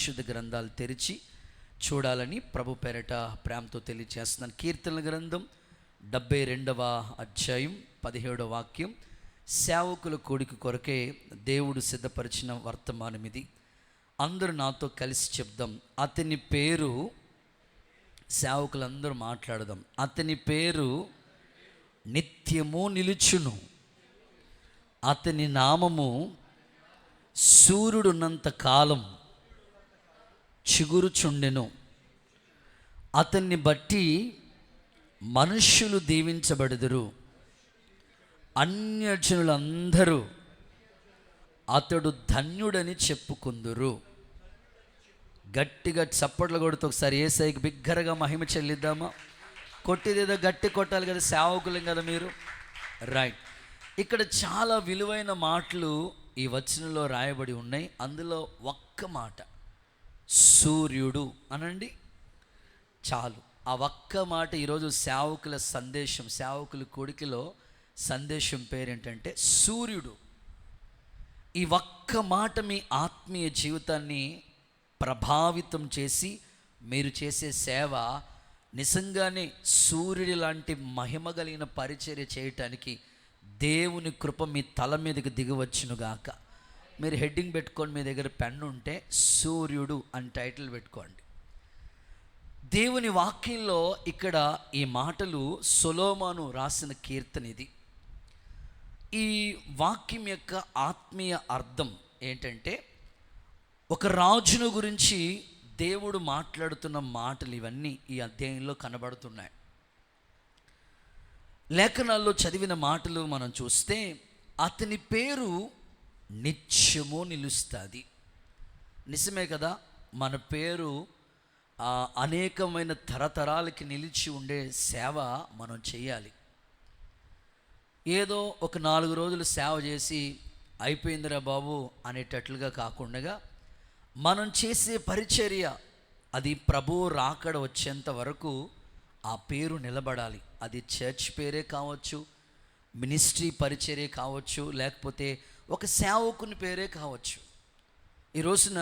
పరిశుద్ధ గ్రంథాలు తెరిచి చూడాలని ప్రభు పేరట ప్రేమతో తెలియజేస్తున్నాను. కీర్తనల గ్రంథం 72వ అధ్యాయం 17వ వాక్యం. సేవకుల కోడిక కొరకే దేవుడు సిద్ధపరిచిన వర్తమానం ఇది. అందరూ నాతో కలిసి చెప్దాం. అతని పేరు, సేవకులందరూ మాట్లాడదాం. అతని పేరు నిత్యము నిలుచును, అతని నామము సూర్యుడున్నంత కాలం చిగురుచుండెను. అతన్ని బట్టి మనుష్యులు దీవించబడుదురు, అన్యజనులందరూ అతడు ధన్యుడని చెప్పుకుందురు. గట్టిగా చప్పట్లు కొడుతూ ఒకసారి యేసయ్యకి బిగ్గరగా మహిమ చెల్లిద్దామా? కొట్టిదేదో గట్టి కొట్టాలి కదా, సేవకులం కదా మీరు, రైట్. ఇక్కడ చాలా విలువైన మాటలు ఈ వచనంలో రాయబడి ఉన్నాయి. అందులో ఒక్క మాట సూర్యుడు అనండి చాలు. ఆ ఒక్క మాట ఈరోజు సేవకుల సందేశం, సేవకుల కోడికలో సందేశం పేరేంటంటే సూర్యుడు. ఈ ఒక్క మాట మీ ఆత్మీయ జీవితాన్ని ప్రభావితం చేసి మీరు చేసే సేవ నిజంగానే సూర్యుడి లాంటి మహిమ కలిగిన పరిచర్య చేయటానికి దేవుని కృప మీ తల మీదకి దిగవచ్చునుగాక. మీరు హెడ్డింగ్ పెట్టుకోండి, మీ దగ్గర పెన్ను ఉంటే సూర్యుడు అని టైటిల్ పెట్టుకోండి. దేవుని వాక్యంలో ఇక్కడ ఈ మాటలు సొలొమోను రాసిన కీర్తన ఇది. ఈ వాక్యం యొక్క ఆత్మీయ అర్థం ఏంటంటే, ఒక రాజును గురించి దేవుడు మాట్లాడుతున్న మాటలు ఇవన్నీ ఈ అధ్యాయంలో కనబడుతున్నాయి. లేఖనాల్లో చదివిన మాటలు మనం చూస్తే అతని పేరు నిత్యము నిలుస్తుంది. నిజమే కదా, మన పేరు అనేకమైన తరతరాలకి నిలిచి ఉండే సేవ మనం చేయాలి. ఏదో ఒక 4 రోజులు సేవ చేసి అయిపోయిందిరా బాబు అనేటట్లుగా కాకుండా మనం చేసే పరిచర్య అది ప్రభువు రాకడ వచ్చేంత వరకు ఆ పేరు నిలబడాలి. అది చర్చ్ పేరే కావచ్చు, మినిస్ట్రీ పరిచర్య కావచ్చు, లేకపోతే ఒక సేవకుని పేరే కావచ్చు. ఈ రోజున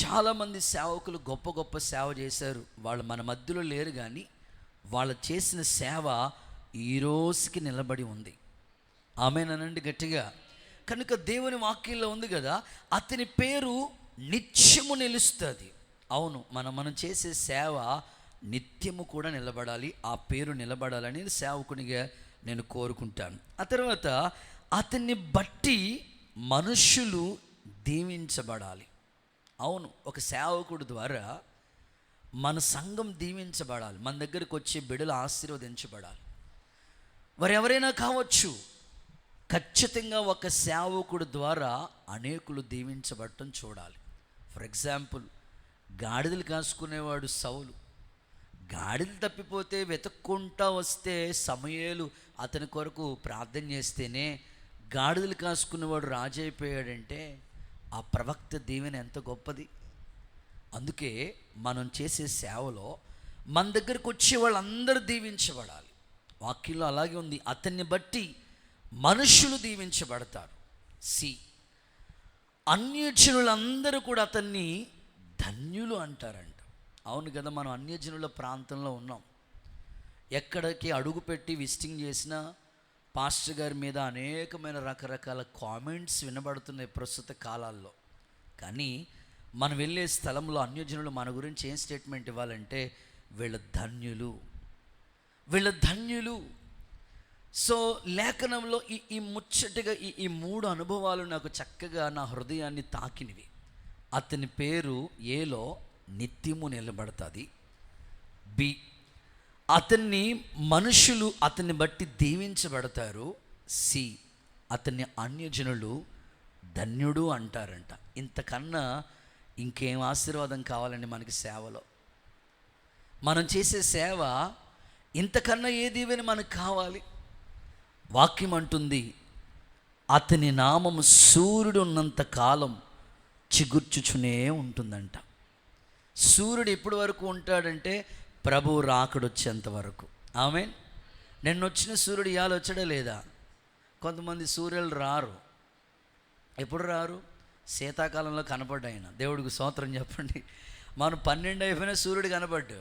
చాలామంది సేవకులు గొప్ప గొప్ప సేవ చేశారు. వాళ్ళు మన మధ్యలో లేరు, కానీ వాళ్ళు చేసిన సేవ ఈ రోజుకి నిలబడి ఉంది. ఆమేనండి గట్టిగా. కనుక దేవుని వాక్యంలో ఉంది కదా, అతని పేరు నిత్యము నిలుస్తుంది. అవును, మనం చేసే సేవ నిత్యము కూడా నిలబడాలి. ఆ పేరు నిలబడాలని సేవకునిగా నేను కోరుకుంటాను. ఆ తర్వాత అతన్ని బట్టి మనుష్యులు దీవించబడాలి. అవును, ఒక సేవకుడు ద్వారా మన సంఘం దీవించబడాలి. మన దగ్గరకు వచ్చే బిడ్డలు ఆశీర్వదించబడాలి. వారు ఎవరైనా కావచ్చు, ఖచ్చితంగా ఒక సేవకుడు ద్వారా అనేకులు దీవించబడటం చూడాలి. ఫర్ ఎగ్జాంపుల్, గాడిదలు కాసుకునేవాడు సౌలు. గాడిదలు తప్పిపోతే వెతుక్కుంటా వస్తే సమూయేలు అతని కొరకు ప్రార్థన చేస్తేనే గాడిదలు కాసుకునేవాడు రాజు అయిపోయాడంటే ఆ ప్రవక్త దీవెన ఎంత గొప్పది. అందుకే మనం చేసే సేవలో మన దగ్గరకు వచ్చే వాళ్ళందరూ దీవించబడాలి. వాక్యంలో అలాగే ఉంది, అతన్ని బట్టి మనుషులు దీవించబడతారు. అన్యజనులందరూ కూడా అతన్ని ధన్యులు అంటారంట. అవును కదా, మనం అన్యజనుల ప్రాంతంలో ఉన్నాం. ఎక్కడికి అడుగుపెట్టి విజిటింగ్ చేసినా పాస్టర్ గారి మీద అనేకమైన రకరకాల కామెంట్స్ వినబడుతున్నాయి ప్రస్తుత కాలాల్లో. కానీ మనం వెళ్ళే స్థలంలో అన్యజనులు మన గురించి ఏం స్టేట్మెంట్ ఇవ్వాలంటే, వీళ్ళ ధన్యులు, వీళ్ళ ధన్యులు. సో లేఖనంలో ఈ ముచ్చటగా ఈ 3 అనుభవాలు నాకు చక్కగా నా హృదయాన్ని తాకినవి. అతని పేరు ఏలో నిత్యము నిలబడుతుంది. బి, అతన్ని మనుషులు అతన్ని బట్టి దీవించబడతారు. సి, అతన్ని అన్యజనులు ధన్యుడు అంటారంట. ఇంతకన్నా ఇంకేం ఆశీర్వాదం కావాలండి మనకి సేవలో? మనం చేసే సేవ ఇంతకన్నా ఏ దీవెన మనకు కావాలి? వాక్యం అంటుంది, అతని నామము సూర్యుడు ఉన్నంత కాలం చిగుర్చుచునే ఉంటుందంట. సూర్యుడు ఎప్పటి వరకు ఉంటాడంటే ప్రభువు రాకడొచ్చేంత వరకు. ఆమేన్. నిన్న వచ్చిన సూర్యుడు ఇవాళ వచ్చాడా లేదా? కొంతమంది సూర్యులు రారు. ఎప్పుడు రారు? శీతాకాలంలో కనపడ్డా ఆయన. దేవుడికి స్తోత్రం చెప్పండి. మనం 12 అయిపోయినా సూర్యుడు కనపడ్డు.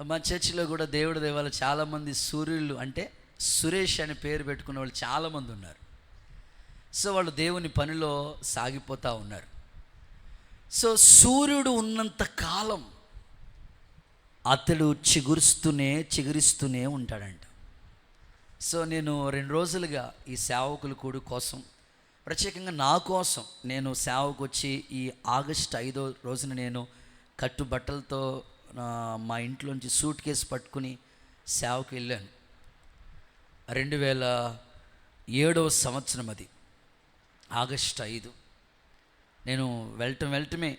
మా చర్చిలో కూడా దేవుడి దేవాల చాలామంది సూర్యులు అంటే సురేష్ అని పేరు పెట్టుకున్న వాళ్ళు చాలామంది ఉన్నారు. సో వాళ్ళు దేవుని పనిలో సాగిపోతూ ఉన్నారు. సో సూర్యుడు ఉన్నంత కాలం అతడు చిగురిస్తూనే ఉంటాడంట. సో నేను 2 రోజులుగా ఈ సేవకుల కూడి కోసం, ప్రత్యేకంగా నా కోసం నేను సేవకు వచ్చి ఈ ఆగస్టు 5వ రోజున నేను కట్టుబట్టలతో మా ఇంట్లోంచి సూట్ కేసు పట్టుకుని సేవకు వెళ్ళాను. 2007వ సంవత్సరం అది, ఆగస్టు 5. నేను వెళ్ళటమే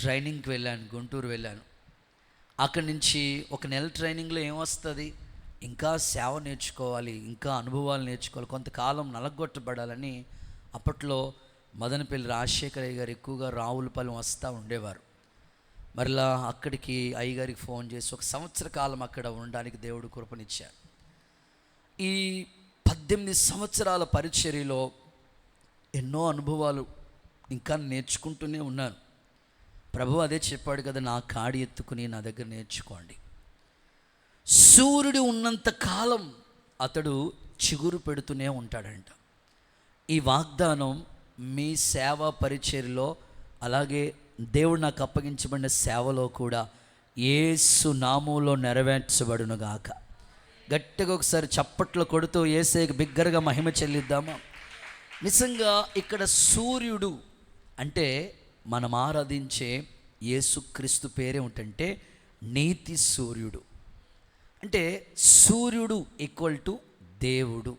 ట్రైనింగ్కి వెళ్ళాను, గుంటూరు వెళ్ళాను. అక్కడి నుంచి 1 నెల ట్రైనింగ్లో ఏమొస్తుంది, ఇంకా సేవ నేర్చుకోవాలి, ఇంకా అనుభవాలు నేర్చుకోవాలి, కొంతకాలం నలగొట్టబడాలని అప్పట్లో మదనపల్లి రాజశేఖరయ్య గారు ఎక్కువగా రావులపాలెం వస్తూ ఉండేవారు. మరలా అక్కడికి అయ్యగారికి ఫోన్ చేసి 1 సంవత్సర కాలం అక్కడ ఉండడానికి దేవుడు కృపనిచ్చారు. ఈ 18 సంవత్సరాల పరిచర్యలో ఎన్నో అనుభవాలు ఇంకా నేర్చుకుంటూనే ఉన్నాను. ప్రభు అదే చెప్పాడు కదా, నా కాడి ఎత్తుకుని నా దగ్గర నేర్చుకోండి. సూర్యుడు ఉన్నంత కాలం అతడు చిగురు పెడుతూనే ఉంటాడంట. ఈ వాగ్దానం మీ సేవా పరిచర్యలో, అలాగే దేవుడు నాకు అప్పగించబడిన సేవలో కూడా యేసు నామములో నెరవేర్చబడునుగాక. గట్టిగా ఒకసారి చప్పట్లు కొడుతూ యేసేకి బిగ్గరగా మహిమ చెల్లిద్దామా? నిజంగా ఇక్కడ సూర్యుడు అంటే మనం ఆరాధించే యేసుక్రీస్తు పేరే ఉంటంటే నీతి సూర్యుడు. అంటే సూర్యుడు ఈక్వల్ టు దేవుడు.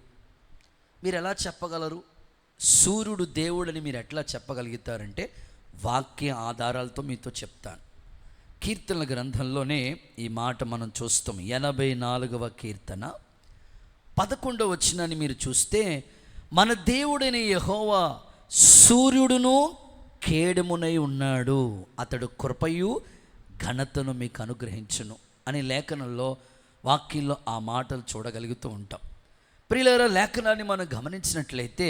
మీరు ఎలా చెప్పగలరు సూర్యుడు దేవుడని? మీరు ఎట్లా చెప్పగలుగుతారంటే వాక్య ఆధారాలతో మీతో చెప్తాను. కీర్తనల గ్రంథంలోనే ఈ మాట మనం చూస్తాం. 84వ కీర్తన 11వ వచనాన్ని మీరు చూస్తే, మన దేవుడైన యెహోవా సూర్యుడును కేడమునై ఉన్నాడు, అతడు కృపయు ఘనతను మీకు అనుగ్రహించును అనే లేఖనంలో, వాక్యంలో ఆ మాటలు చూడగలుగుతూ ఉంటాం. ప్రియులారా, లేఖనాన్ని మనం గమనించినట్లయితే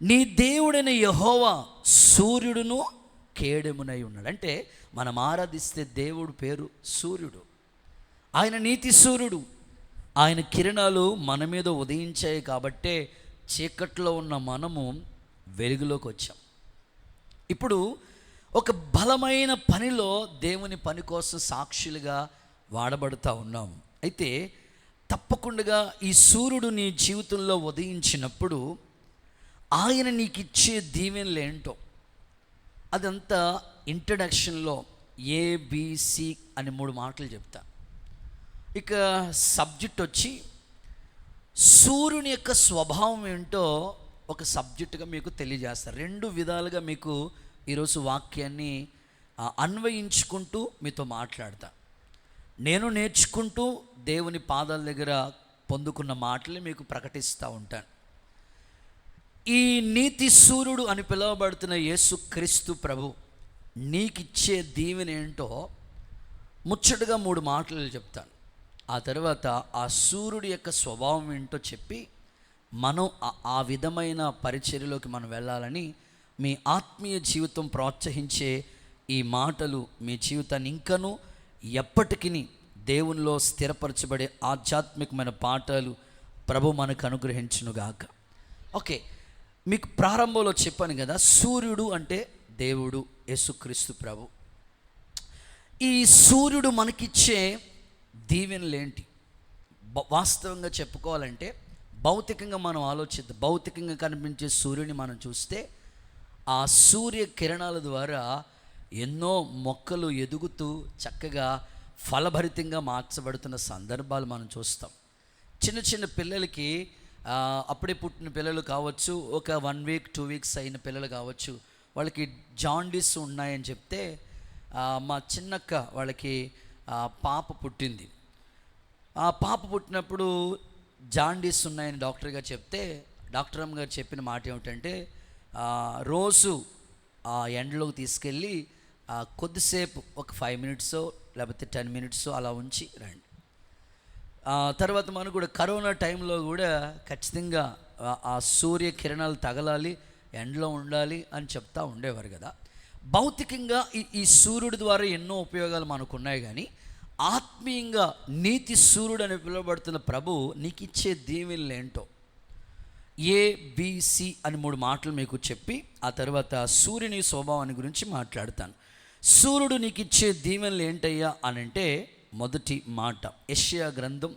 నీ దేవుడైన యెహోవా సూర్యుడును కేడమునై ఉన్నాడు. అంటే మనం ఆరాధిస్తే దేవుడు పేరు సూర్యుడు. ఆయన నీతి సూర్యుడు. ఆయన కిరణాలు మన మీద ఉదయించాయి కాబట్టే చీకట్లో ఉన్న మనము వెలుగులోకి వచ్చాం. ఇప్పుడు ఒక బలమైన పనిలో దేవుని పని కోసం సాక్షులుగా వాడబడుతూ ఉన్నాం. అయితే తప్పకుండా ఈ సూర్యుడు నీ జీవితంలో ఉదయించినప్పుడు ఆయన నీకు ఇచ్చే దీవెనలు ఏంటో అదంతా ఇంట్రడక్షన్లో ABC అని 3 మాటలు చెప్తా. ఇక సబ్జెక్ట్ వచ్చి సూర్యుని యొక్క స్వభావం ఏంటో ఒక సబ్జెక్టుగా మీకు తెలియజేస్తారు. 2 విధాలుగా మీకు ఈరోజు వాక్యాన్ని అన్వయించుకుంటూ మీతో మాట్లాడతా. నేను నేర్చుకుంటూ దేవుని పాదాల దగ్గర పొందుకున్న మాటలు మీకు ప్రకటిస్తూ ఉంటాను. ఈ నీతి సూర్యుడు అని పిలువబడుతున్న యేసుక్రీస్తు ప్రభు నీకిచ్చే దీవెన ఏంటో ముచ్చటగా 3 మాటలు చెప్తాను. ఆ తర్వాత ఆ సూర్యుడి యొక్క స్వభావం ఏంటో చెప్పి మనం ఆ విధమైన పరిచర్యలోకి మనం వెళ్ళాలని మీ ఆత్మీయ జీవితం ప్రోత్సహించే ఈ మాటలు మీ జీవితాన్ని ఇంకనూ ఎప్పటికీ దేవునిలో స్థిరపరచబడే ఆధ్యాత్మికమైన పాఠాలు ప్రభు మనకు అనుగ్రహించునుగాక. ఓకే, మీకు ప్రారంభంలో చెప్పాను కదా, సూర్యుడు అంటే దేవుడు, యేసుక్రీస్తు ప్రభు. ఈ సూర్యుడు మనకిచ్చే దీవెనలేంటి? వాస్తవంగా చెప్పుకోవాలంటే భౌతికంగా మనం ఆలోచిద్దాం. భౌతికంగా కనిపించే సూర్యుని మనం చూస్తే ఆ సూర్య కిరణాల ద్వారా ఎన్నో మొక్కలు ఎదుగుతూ చక్కగా ఫలభరితంగా మార్చబడుతున్న సందర్భాలు మనం చూస్తాం. చిన్న చిన్న పిల్లలకి అప్పుడే పుట్టిన పిల్లలు కావచ్చు, ఒక 1 వీక్ 2 వీక్స్ అయిన పిల్లలు కావచ్చు, వాళ్ళకి జాండీస్ ఉన్నాయని చెప్తే మా చిన్నక్క వాళ్ళకి పాప పుట్టింది. ఆ పాప పుట్టినప్పుడు జాండీస్ ఉన్నాయని డాక్టర్ గారు చెప్తే, డాక్టర్ అమ్మ గారు చెప్పిన మాట ఏమిటంటే, రోజు ఆ ఎండలోకి తీసుకెళ్ళి కొద్దిసేపు ఒక 5 మినిట్సో లేకపోతే 10 మినిట్సో అలా ఉంచి రండి. తర్వాత మనం కూడా కరోనా టైంలో కూడా ఖచ్చితంగా ఆ సూర్య కిరణాలు తగలాలి, ఎండలో ఉండాలి అని చెప్తా ఉండేవారు కదా. భౌతికంగా ఈ సూర్యుడి ద్వారా ఎన్నో ఉపయోగాలు మనకు ఉన్నాయి, కానీ ఆత్మీయంగా నీతి సూర్యుడు అని పిలువబడుతున్న ప్రభు నీకు ఇచ్చే దీవెనలు ఏంటో ABC అని 3 మాటలు మీకు చెప్పి ఆ తర్వాత సూర్యుని స్వభావాన్ని గురించి మాట్లాడతాను. సూర్యుడు నీకు ఇచ్చే దీవెనలు ఏంటయ్యా అని అంటే, మొదటి మాట యెషయా గ్రంథం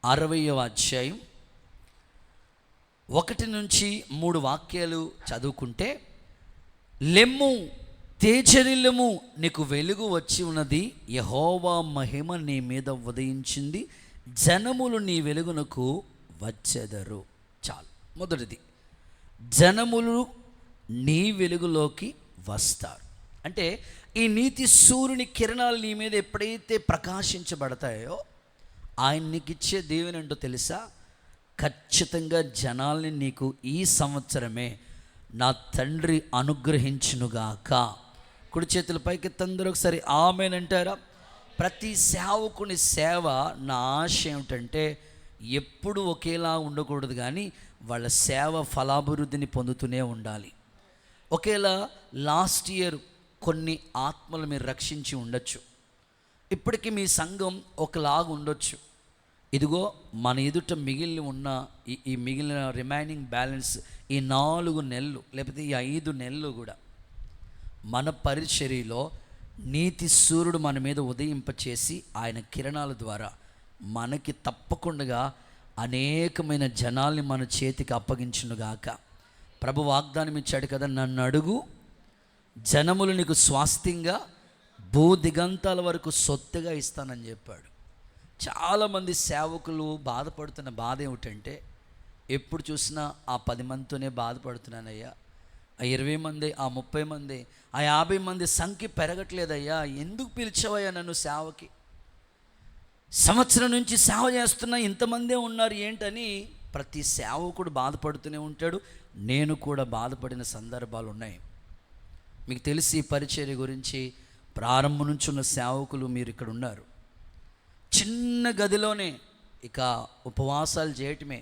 60వ అధ్యాయం 1 నుంచి 3 వాక్యాలు చదువుకుంటే, లెమ్ము తేజరిల్లము, నీకు వెలుగు వచ్చి ఉన్నది, యెహోవా మహిమ నీ మీద ఉదయించింది, జనములు నీ వెలుగునకు వచ్చెదరు. చాలు. మొదటిది, జనములు నీ వెలుగులోకి వస్తారు. అంటే ఈ నీతి సూర్యుని కిరణాలు నీ మీద ఎప్పుడైతే ప్రకాశించబడతాయో, ఆయన నీకు ఇచ్చే దేవుని ఏంటో తెలుసా? ఖచ్చితంగా జనాల్ని నీకు ఈ సంవత్సరమే నా తండ్రి అనుగ్రహించునుగాక. కుడి చేతుల పైకి తందరూ ఒకసారి ఆమేన్ అంటారా? ప్రతి సేవకుని సేవ నా ఆశ ఏమిటంటే ఎప్పుడు ఒకేలా ఉండకూడదు, కానీ వాళ్ళ సేవ ఫలాభివృద్ధిని పొందుతూనే ఉండాలి. ఒకేలా లాస్ట్ ఇయర్ కొన్ని ఆత్మలు మీరు రక్షించి ఉండొచ్చు, ఇప్పటికీ మీ సంఘం ఒకలాగా ఉండొచ్చు. ఇదిగో మన ఎదుట మిగిలిన ఉన్న ఈ మిగిలిన రిమైనింగ్ బ్యాలెన్స్ ఈ 4 నెలలు లేకపోతే ఈ 5 నెలలు కూడా మన పరిచర్యలో నీతి సూర్యుడు మన మీద ఉదయింపచేసి ఆయన కిరణాల ద్వారా మనకి తప్పకుండా అనేకమైన జనాల్ని మన చేతికి అప్పగించునుగాక. ప్రభు వాగ్దానం ఇచ్చాడు కదా, నన్ను అడుగు జనములు నీకు స్వాస్థ్యంగా భూ దిగంతాల వరకు సొత్తుగా ఇస్తానని చెప్పాడు. చాలామంది సేవకులు బాధపడుతున్న బాధ ఏమిటంటే, ఎప్పుడు చూసినా ఆ 10 మందితోనే బాధపడుతున్నానయ్యా, ఆ 20 మంది, ఆ 30 మంది, ఆ 50 మంది సంఖ్య పెరగట్లేదయ్యా, ఎందుకు పిలిచావయ్యా నన్ను సేవకి? సంవత్సరం నుంచి సేవ చేస్తున్నా ఇంతమందే ఉన్నారు ఏంటని ప్రతి సేవకుడు బాధపడుతూనే ఉంటాడు. నేను కూడా బాధపడిన సందర్భాలు ఉన్నాయి. మీకు తెలిసి పరిచర్య గురించి ప్రారంభం నుంచి ఉన్న సేవకులు మీరు ఇక్కడ ఉన్నారు. చిన్న గదిలోనే ఇక ఉపవాసాలు చేయటమే,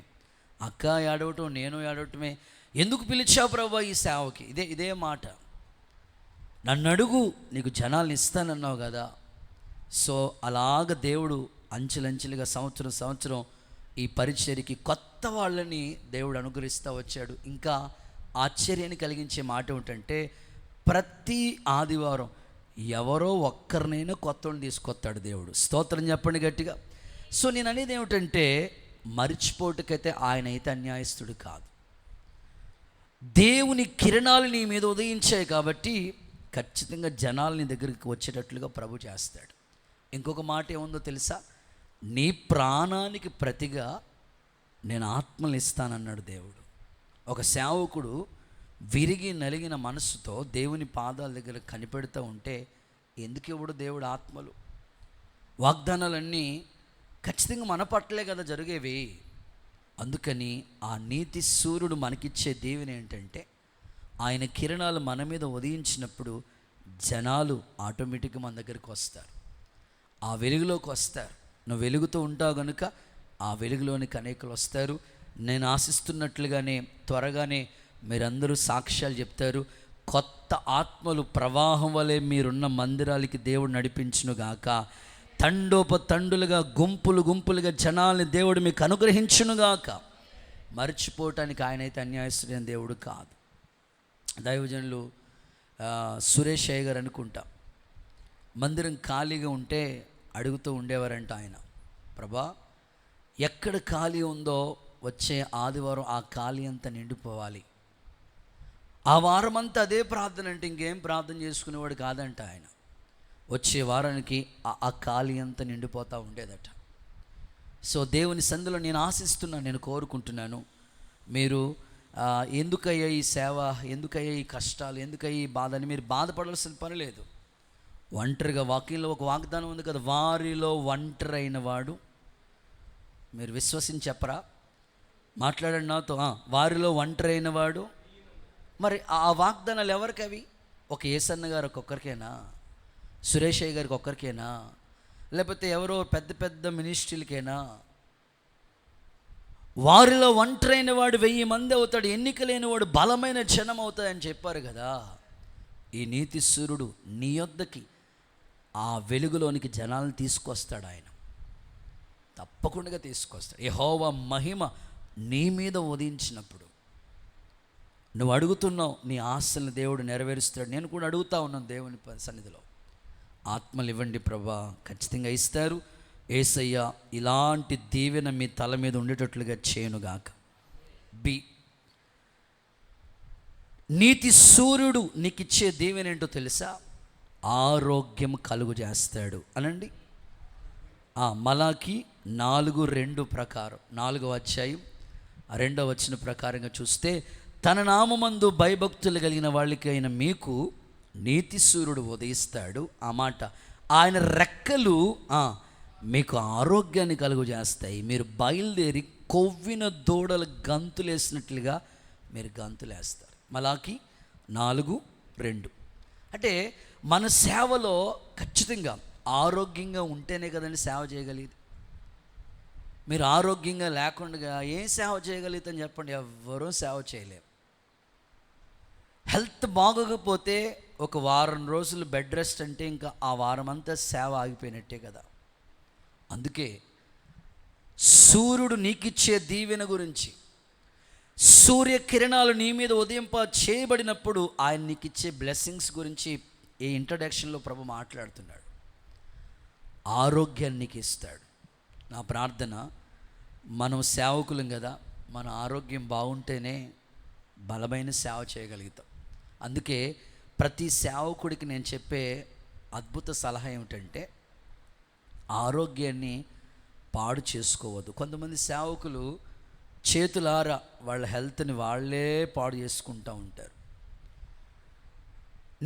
అక్క ఏడవటం, నేను ఏడవటమే. ఎందుకు పిలిచావు ప్రభు ఈ సేవకి? ఇదే మాట. నన్ను అడుగు, నీకు జనాల్ని ఇస్తానన్నావు కదా. సో అలాగ దేవుడు అంచెలంచెలుగా సంవత్సరం ఈ పరిచర్యకి కొత్త వాళ్ళని దేవుడు అనుగ్రహిస్తూ వచ్చాడు. ఇంకా ఆశ్చర్యాన్ని కలిగించే మాట ఏమిటంటే, ప్రతి ఆదివారం ఎవరో ఒక్కరినైనా కొత్తని తీసుకొస్తాడు దేవుడు. స్తోత్రం చెప్పండి గట్టిగా. సో నేను అనేది ఏమిటంటే, మర్చిపోటుకైతే ఆయన అయితే అన్యాయస్తుడు కాదు. దేవుని కిరణాలు నీ మీద ఉదయించాయి కాబట్టి ఖచ్చితంగా జనాల్ని దగ్గరికి వచ్చేటట్లుగా ప్రభు చేస్తాడు. ఇంకొక మాట ఏముందో తెలుసా? నీ ప్రాణానికి ప్రతిగా నేను ఆత్మలు ఇస్తానన్నాడు దేవుడు. ఒక సేవకుడు విరిగి నలిగిన మనసుతో దేవుని పాదాల దగ్గర కనిపెడుతూ ఉంటే ఎందుకు ఇవ్వడు దేవుడు ఆత్మలు? వాగ్దానాలన్నీ ఖచ్చితంగా మన పట్లే కదా జరిగేవి. అందుకని ఆ నీతి సూర్యుడు మనకిచ్చే దీవెన ఏంటంటే, ఆయన కిరణాలు మన మీద ఉదయించినప్పుడు జనాలు ఆటోమేటిక్గా మన దగ్గరికి వస్తారు, ఆ వెలుగులోకి వస్తారు. నువ్వు వెలుగుతూ ఉంటావు కనుక ఆ వెలుగులోనికి అనేకులు వస్తారు. నేను ఆశిస్తున్నట్లుగానే త్వరగానే మీరందరూ సాక్ష్యాలు చెప్తారు. కొత్త ఆత్మలు ప్రవాహం వలె మీరున్న మందిరాలకి దేవుడు నడిపించునుగాక. తండోపతండులుగా గుంపులుగా జనాల్ని దేవుడు మీకు అనుగ్రహించునుగాక. మర్చిపోవటానికి ఆయనైతే అన్యాయస్తుడైన దేవుడు కాదు. దైవజనులు సురేష్ అయ్య గారు అనుకుంటా, మందిరం ఖాళీగా ఉంటే అడుగుతూ ఉండేవారంట ఆయన, ప్రభా ఎక్కడ ఖాళీ ఉందో వచ్చే ఆదివారం ఆ ఖాళీ అంతా నిండిపోవాలి. ఆ వారం అంతా అదే ప్రార్థన అంటే ఇంకేం ప్రార్థన చేసుకునేవాడు కాదంట ఆయన. వచ్చే వారానికి ఆ ఖాళీ అంతా నిండిపోతూ ఉండేదట. సో దేవుని సందులో నేను ఆశిస్తున్నాను, నేను కోరుకుంటున్నాను, మీరు ఎందుకయ్యా ఈ సేవ, ఎందుకయ్యా ఈ కష్టాలు, ఎందుకయ్యా ఈ బాధ అని మీరు బాధపడాల్సిన పని లేదు. ఒంటరిగా వాక్యంలో ఒక వాగ్దానం ఉంది కదా, వారిలో ఒంటరి అయిన వాడు, మీరు విశ్వసించి చెప్పరా? మాట్లాడండి నాతో. వారిలో ఒంటరి అయిన వాడు. మరి ఆ వాగ్దానాలు ఎవరికి అవి? ఒక యేసన్న గారు ఒక్కొక్కరికేనా? సురేష్ అయ్య గారికి ఒక్కరికేనా? లేకపోతే ఎవరో పెద్ద పెద్ద మినిస్ట్రీలకేనా? వారిలో ఒంటరైన వాడు 1000 మంది అవుతాడు, ఎన్నిక లేని వాడు బలమైన జనం అవుతాయని చెప్పారు కదా. ఈ నీతి సూర్యుడు నీ యొద్దకి ఆ వెలుగులోనికి జనాలను తీసుకొస్తాడు. ఆయన తప్పకుండా తీసుకొస్తాడు. యెహోవా మహిమ నీ మీద ఉదయించినప్పుడు నువ్వు అడుగుతున్నావు, నీ ఆశలను దేవుడు నెరవేరుస్తాడు. నేను కూడా అడుగుతా ఉన్నాను దేవుని సన్నిధిలో, ఆత్మలు ఇవ్వండి ప్రభా. ఖచ్చితంగా ఇస్తారు. యేసయ్య ఇలాంటి దీవెన మీ తల మీద ఉండేటట్లుగా చేయనుగాక. బి, నీతి సూర్యుడు నీకు ఇచ్చే దీవెన ఏంటో తెలుసా? ఆరోగ్యం కలుగు చేస్తాడు అనండి. మలాకి 4:2 ప్రకారం, 4వ అధ్యాయం 2వ వచనం ప్రకారంగా చూస్తే, తన నామమందు భయభక్తులు కలిగిన వాళ్ళకైన మీకు నీతి సూర్యుడు ఉదయిస్తాడు. ఆ మాట, ఆయన రెక్కలు మీకు ఆరోగ్యాన్ని కలుగు చేస్తాయి. మీరు బయలుదేరి కొవ్విన దూడలు గంతులేసినట్లుగా మీరు గంతులేస్తారు. మలాకి 4:2. అంటే మన సేవలో ఖచ్చితంగా ఆరోగ్యంగా ఉంటేనే కదండి సేవ చేయగలిగేది. మీరు ఆరోగ్యంగా లేకుండా ఏం సేవ చేయగలుగుతాని చెప్పండి? ఎవ్వరూ సేవ చేయలేరు. హెల్త్ బాగోకపోతే ఒక వారం రోజులు బెడ్ రెస్ట్ అంటే ఇంకా ఆ వారం అంతా సేవ ఆగిపోయినట్టే కదా. అందుకే సూర్యుడు నీకిచ్చే దీవెన గురించి, సూర్యకిరణాలు నీ మీద ఉదయింప చేయబడినప్పుడు ఆయన నీకిచ్చే బ్లెస్సింగ్స్ గురించి ఈ ఇంట్రడక్షన్లో ప్రభు మాట్లాడుతున్నాడు. ఆరోగ్యాన్ని నీకు ఇస్తాడు. నా ప్రార్థన, మనం సేవకులం కదా, మన ఆరోగ్యం బాగుంటేనే బలమైన సేవ చేయగలుగుతాం. అందుకే ప్రతి సేవకుడికి నేను చెప్పే అద్భుత సలహా ఏమిటంటే, ఆరోగ్యాన్ని పాడు చేసుకోవద్దు. కొంతమంది సేవకులు చేతులారా వాళ్ళ హెల్త్ని వాళ్ళే పాడు చేసుకుంటూ ఉంటారు.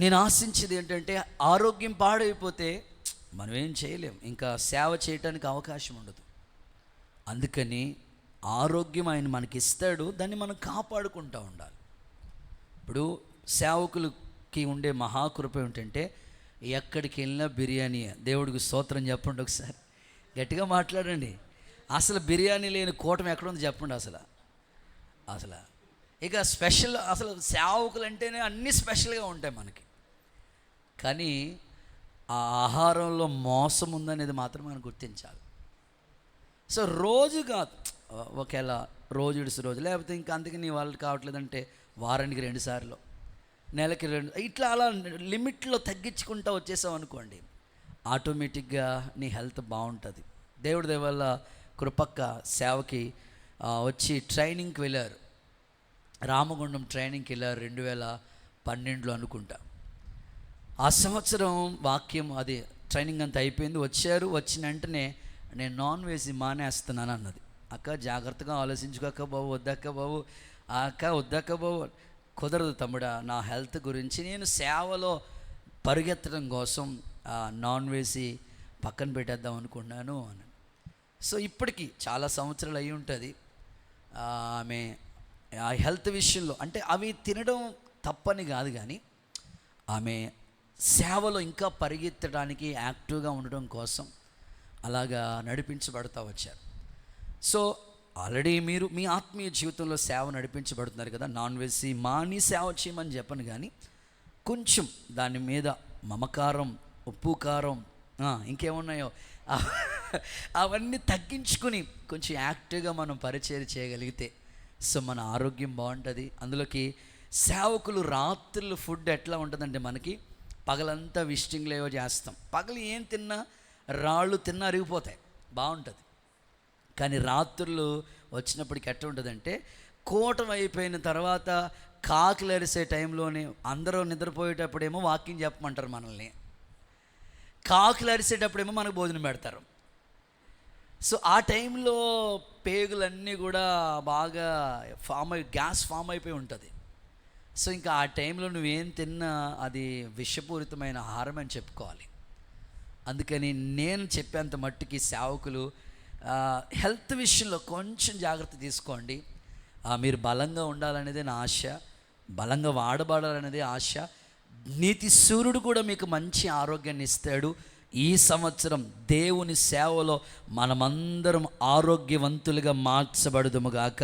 నేను ఆశించేది ఏంటంటే, ఆరోగ్యం పాడైపోతే మనం ఏం చేయలేం, ఇంకా సేవ చేయటానికి అవకాశం ఉండదు. అందుకని ఆరోగ్యం ఆయన మనకి ఇస్తాడు, దాన్ని మనం కాపాడుకుంటూ ఉండాలి. ఇప్పుడు సేవకులకి ఉండే మహాకృప ఏమిటంటే, ఎక్కడికి వెళ్ళినా బిర్యానీ. దేవుడికి స్తోత్రం చెప్పండి ఒకసారి, గట్టిగా మాట్లాడండి. అసలు బిర్యానీ లేని కూటమి ఎక్కడుంది చెప్పండి. అసలు ఇక స్పెషల్, అసలు సేవకులు అంటేనే అన్నీ స్పెషల్గా ఉంటాయి మనకి. కానీ ఆ ఆహారంలో మోసం ఉందనేది మాత్రం మనం గుర్తించాలి. సో రోజు కాదు, ఒకవేళ రోజు ఇడిసి రోజు, లేకపోతే ఇంకా అందుకని నీ వాళ్ళు కావట్లేదంటే వారానికి 2 సార్లు, నెలకి 2, ఇట్లా అలా లిమిట్లో తగ్గించుకుంటూ వచ్చేసాం అనుకోండి, ఆటోమేటిక్గా నీ హెల్త్ బాగుంటుంది. దేవుడి దయ వల్ల కృపక్క సేవకి వచ్చి ట్రైనింగ్కి వెళ్ళారు. రామగుండం ట్రైనింగ్కి వెళ్ళారు 2012లో అనుకుంటా. ఆ సంవత్సరం వాక్యం అది ట్రైనింగ్ అంతా అయిపోయింది. వచ్చారు, వచ్చిన వెంటనే నేను నాన్ వెజ్ మానేస్తున్నాను అన్నది. అక్క జాగ్రత్తగా ఆలోచించుకోక బాబు, వద్దక్క బాబు, అక్క వద్దక్క బాబు, కుదరదు తమ్ముడా, నా హెల్త్ గురించి నేను సేవలో పరిగెత్తడం కోసం నాన్ వెజ్ పక్కన పెట్టేద్దాం అనుకున్నాను అని. సో ఇప్పటికీ చాలా సంవత్సరాలు అయి ఉంటుంది. ఆమె ఆ హెల్త్ విషయంలో, అంటే అవి తినడం తప్పని కాదు, కానీ ఆమె సేవలో ఇంకా పరిగెత్తడానికి, యాక్టివ్గా ఉండడం కోసం అలాగా నడిపించబడుతూ వచ్చారు. సో ఆల్రెడీ మీరు మీ ఆత్మీయ జీవితంలో సేవ నడిపించబడుతున్నారు కదా. నాన్ వెజ్ మాని సేవ చేయమని చెప్పను, కానీ కొంచెం దాని మీద మమకారం, ఉప్పు కారం, ఇంకేమున్నాయో అవన్నీ తగ్గించుకుని కొంచెం యాక్టివ్గా మనం పరిచయం చేయగలిగితే సో మన ఆరోగ్యం బాగుంటుంది. అందులోకి సేవకులు రాత్రులు ఫుడ్ ఎట్లా ఉంటుందంటే, మనకి పగలంతా విజిటింగ్లు ఏవో చేస్తాం. పగలు ఏం తిన్నా, రాళ్ళు తిన్నా అరిగిపోతాయి, బాగుంటుంది. కానీ రాత్రులు వచ్చినప్పటికి ఎట్లా ఉంటుందంటే, కూటం అయిపోయిన తర్వాత కాకులు అరిసే టైంలోనే అందరూ నిద్రపోయేటప్పుడేమో వాకింగ్ చెప్పమంటారు మనల్ని, కాకులు అరిసేటప్పుడేమో మనకు భోజనం పెడతారు. సో ఆ టైంలో పేగులన్నీ కూడా బాగా గ్యాస్ ఫామ్ అయిపోయి ఉంటుంది. సో ఇంకా ఆ టైంలో నువ్వేం తిన్నా అది విషపూరితమైన ఆహారం అని చెప్పుకోవాలి. అందుకని నేను చెప్పేంత మట్టుకి సేవకులు హెల్త్ విషయంలో కొంచెం జాగ్రత్త తీసుకోండి. మీరు బలంగా ఉండాలనేదే నా ఆశ, బలంగా వాడబడాలనేదే ఆశ. నీతి సూర్యుడు కూడా మీకు మంచి ఆరోగ్యాన్ని ఇస్తాడు. ఈ సంవత్సరం దేవుని సేవలో మనమందరం ఆరోగ్యవంతులుగా మార్చబడుదుముగాక.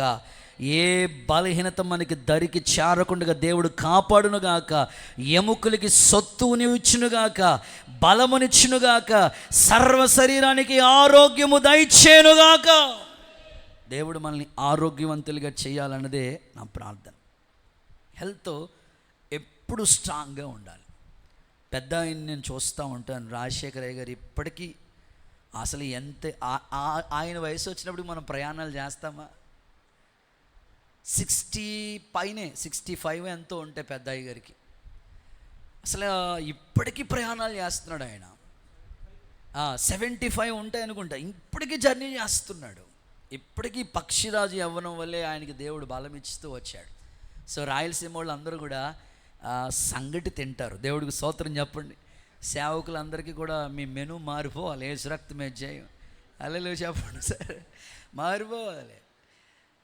ఏ బలహీనత మనకి దరికి చేరకుండా దేవుడు కాపాడునుగాక. ఎముకలకి సొత్తునిచ్చునుగాక, బలమునిచ్చునుగాక, సర్వ శరీరానికి ఆరోగ్యము దయచేనుగాక. దేవుడు మనల్ని ఆరోగ్యవంతులుగా చేయాలన్నదే నా ప్రార్థన. హెల్త్ ఎప్పుడు స్ట్రాంగ్గా ఉండాలి. పెద్ద ఆయన నేను చూస్తూ ఉంటాను, రాజశేఖరయ్య గారు ఇప్పటికీ అసలు ఎంత ఆయన వయసు వచ్చినప్పుడు మనం ప్రయాణాలు చేస్తామా? 60 పైనే, 65 ఎంతో ఉంటాయి పెద్ద అయ్య గారికి. అసలు ఇప్పటికీ ప్రయాణాలు చేస్తున్నాడు ఆయన. 75 ఉంటాయి అనుకుంటా, ఇప్పటికీ జర్నీ చేస్తున్నాడు. ఇప్పటికీ పక్షిరాజు యవ్వనం వల్లే ఆయనకి దేవుడు బలం ఇస్తూ వచ్చాడు. సో రాయలసీమ వాళ్ళు అందరూ కూడా సంగటి తింటారు. దేవుడికి స్తోత్రం చెప్పండి. సేవకులందరికీ కూడా మీ మెనూ మారిపోవాలి. యేసు రక్తమే జయం, హల్లెలూయా చెప్పండి సార్, మారిపోవాలి.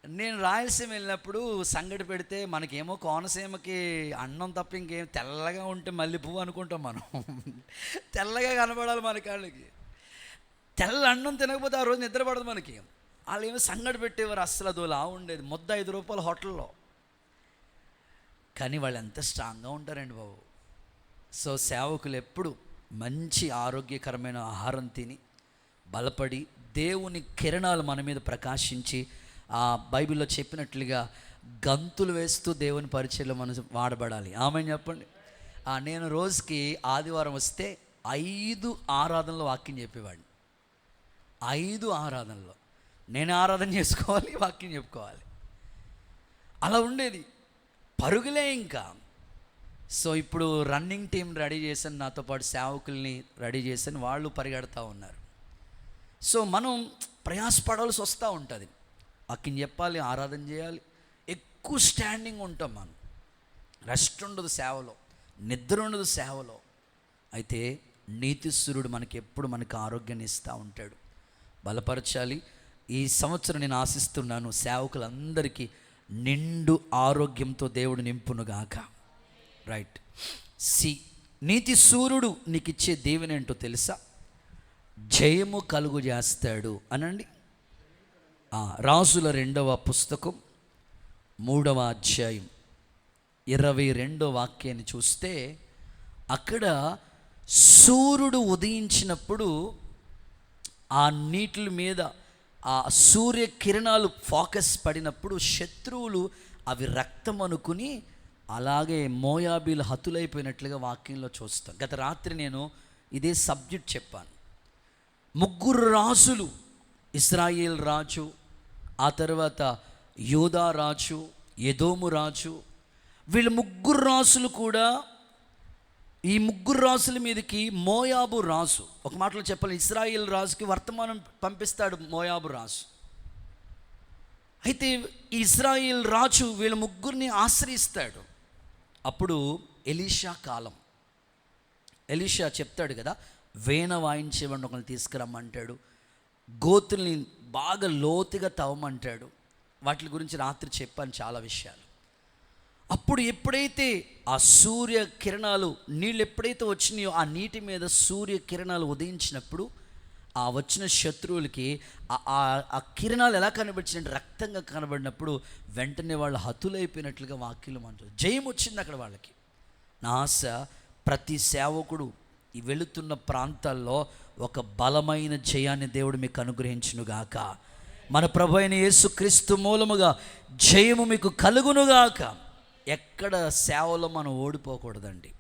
నేను రాయలసీమ వెళ్ళినప్పుడు సంగటి పెడితే మనకేమో కోనసీమకి అన్నం తప్ప ఇంకేం, తెల్లగా ఉంటే మల్లెపువ్వు అనుకుంటాం మనం. తెల్లగా కనబడాలి మన కాళ్ళకి. తెల్ల అన్నం తినకపోతే ఆ రోజు నిద్రపడదు మనకి. వాళ్ళు ఏమో సంగటి పెట్టేవారు, అస్సలు అదోలా ఉండేది. ముద్ద 5 రూపాయలు హోటల్లో. కానీ వాళ్ళు ఎంత స్ట్రాంగ్గా ఉంటారండి బాబు. సో సేవకులు ఎప్పుడు మంచి ఆరోగ్యకరమైన ఆహారం తిని బలపడి దేవుని కిరణాలు మన మీద ప్రకాశించి ఆ బైబిల్లో చెప్పినట్లుగా గంతులు వేస్తూ దేవుని పరిచయంలో మనం వాడబడాలి. ఆమెను చెప్పండి. నేను రోజుకి ఆదివారం వస్తే 5 ఆరాధనలో వాక్యం చెప్పేవాడిని. 5 ఆరాధనలో నేను ఆరాధన చేసుకోవాలి, వాక్యం చెప్పుకోవాలి. అలా ఉండేది, పరుగులే ఇంకా. సో ఇప్పుడు రన్నింగ్ టీం రెడీ చేశాను, నాతో పాటు సేవకుల్ని రెడీ చేశాను, వాళ్ళు పరిగెడతా ఉన్నారు. సో మనం ప్రయాసపడాల్సి వస్తూ ఉంటుంది. వాక్యం చెప్పాలి, ఆరాధన చేయాలి, ఎక్కువ స్టాండింగ్ ఉంటాం మనం. రెస్ట్ ఉండదు సేవలో, నిద్ర ఉండదు సేవలో. అయితే నీతిశ్వరుడు మనకి ఎప్పుడు మనకు ఆరోగ్యాన్ని ఇస్తూ ఉంటాడు. బలపరచాలి. ఈ సంవత్సరం నేను ఆశిస్తున్నాను సేవకులందరికీ నిండు ఆరోగ్యంతో దేవుడు నింపునుగాక. రైట్. నీతి సూర్యుడు నీకు ఇచ్చే దీవెన ఏంటో తెలుసా? జయము కలుగు చేస్తాడు అనండి. రాజుల 2వ పుస్తకం 3వ అధ్యాయం 22వ వాక్యాన్ని చూస్తే అక్కడ సూర్యుడు ఉదయించినప్పుడు ఆ నీటి మీద ఆ సూర్య కిరణాలు ఫోకస్ పడినప్పుడు శత్రువులు అవి రక్తం అనుకుని అలాగే మోయాబీలు హతులైపోయినట్లుగా వాక్యంలో చూస్తాం. గత రాత్రి నేను ఇదే సబ్జెక్ట్ చెప్పాను. 3 రాజులు, ఇశ్రాయేల్ రాజు, ఆ తర్వాత యూదా రాజు, ఎదోము రాజు, వీళ్ళు 3 రాజులు కూడా, ఈ 3 రాజుల మీదకి మోయాబు రాజు, ఒక మాటలో చెప్పాలి, ఇశ్రాయేల్ రాజుకి వర్తమానం పంపిస్తాడు మోయాబు రాజు. అయితే ఈ ఇశ్రాయేల్ రాజు వీళ్ళ 3ని ఆశ్రయిస్తాడు. అప్పుడు ఎలీషా కాలం. ఎలీషా చెప్తాడు కదా, వీణ వాయించేవాడిని ఒకరిని తీసుకురమ్మంటాడు, గోతుల్ని బాగా లోతుగా తవ్వమంటాడు. వాటి గురించి రాత్రి చెప్పాను చాలా విషయాలు. అప్పుడు ఎప్పుడైతే ఆ సూర్య కిరణాలు, నీళ్ళు ఎప్పుడైతే వచ్చినాయో ఆ నీటి మీద సూర్య కిరణాలు ఉదయించినప్పుడు ఆ వచ్చిన శత్రువులకి ఆ కిరణాలు ఎలా కనబడిచినట్టు రక్తంగా కనబడినప్పుడు వెంటనే వాళ్ళు హతులైపోయినట్లుగా వాక్యం అంటారు. జయం వచ్చింది అక్కడ వాళ్ళకి. నా ఆశ ప్రతి సేవకుడు ఈ వెళుతున్న ప్రాంతాల్లో ఒక బలమైన జయాన్ని దేవుడు మీకు అనుగ్రహించునుగాక. మన ప్రభు అయిన యేసుక్రీస్తు మూలముగా జయము మీకు కలుగునుగాక. ఎక్కడ సేవలో మనం ఓడిపోకూడదండి.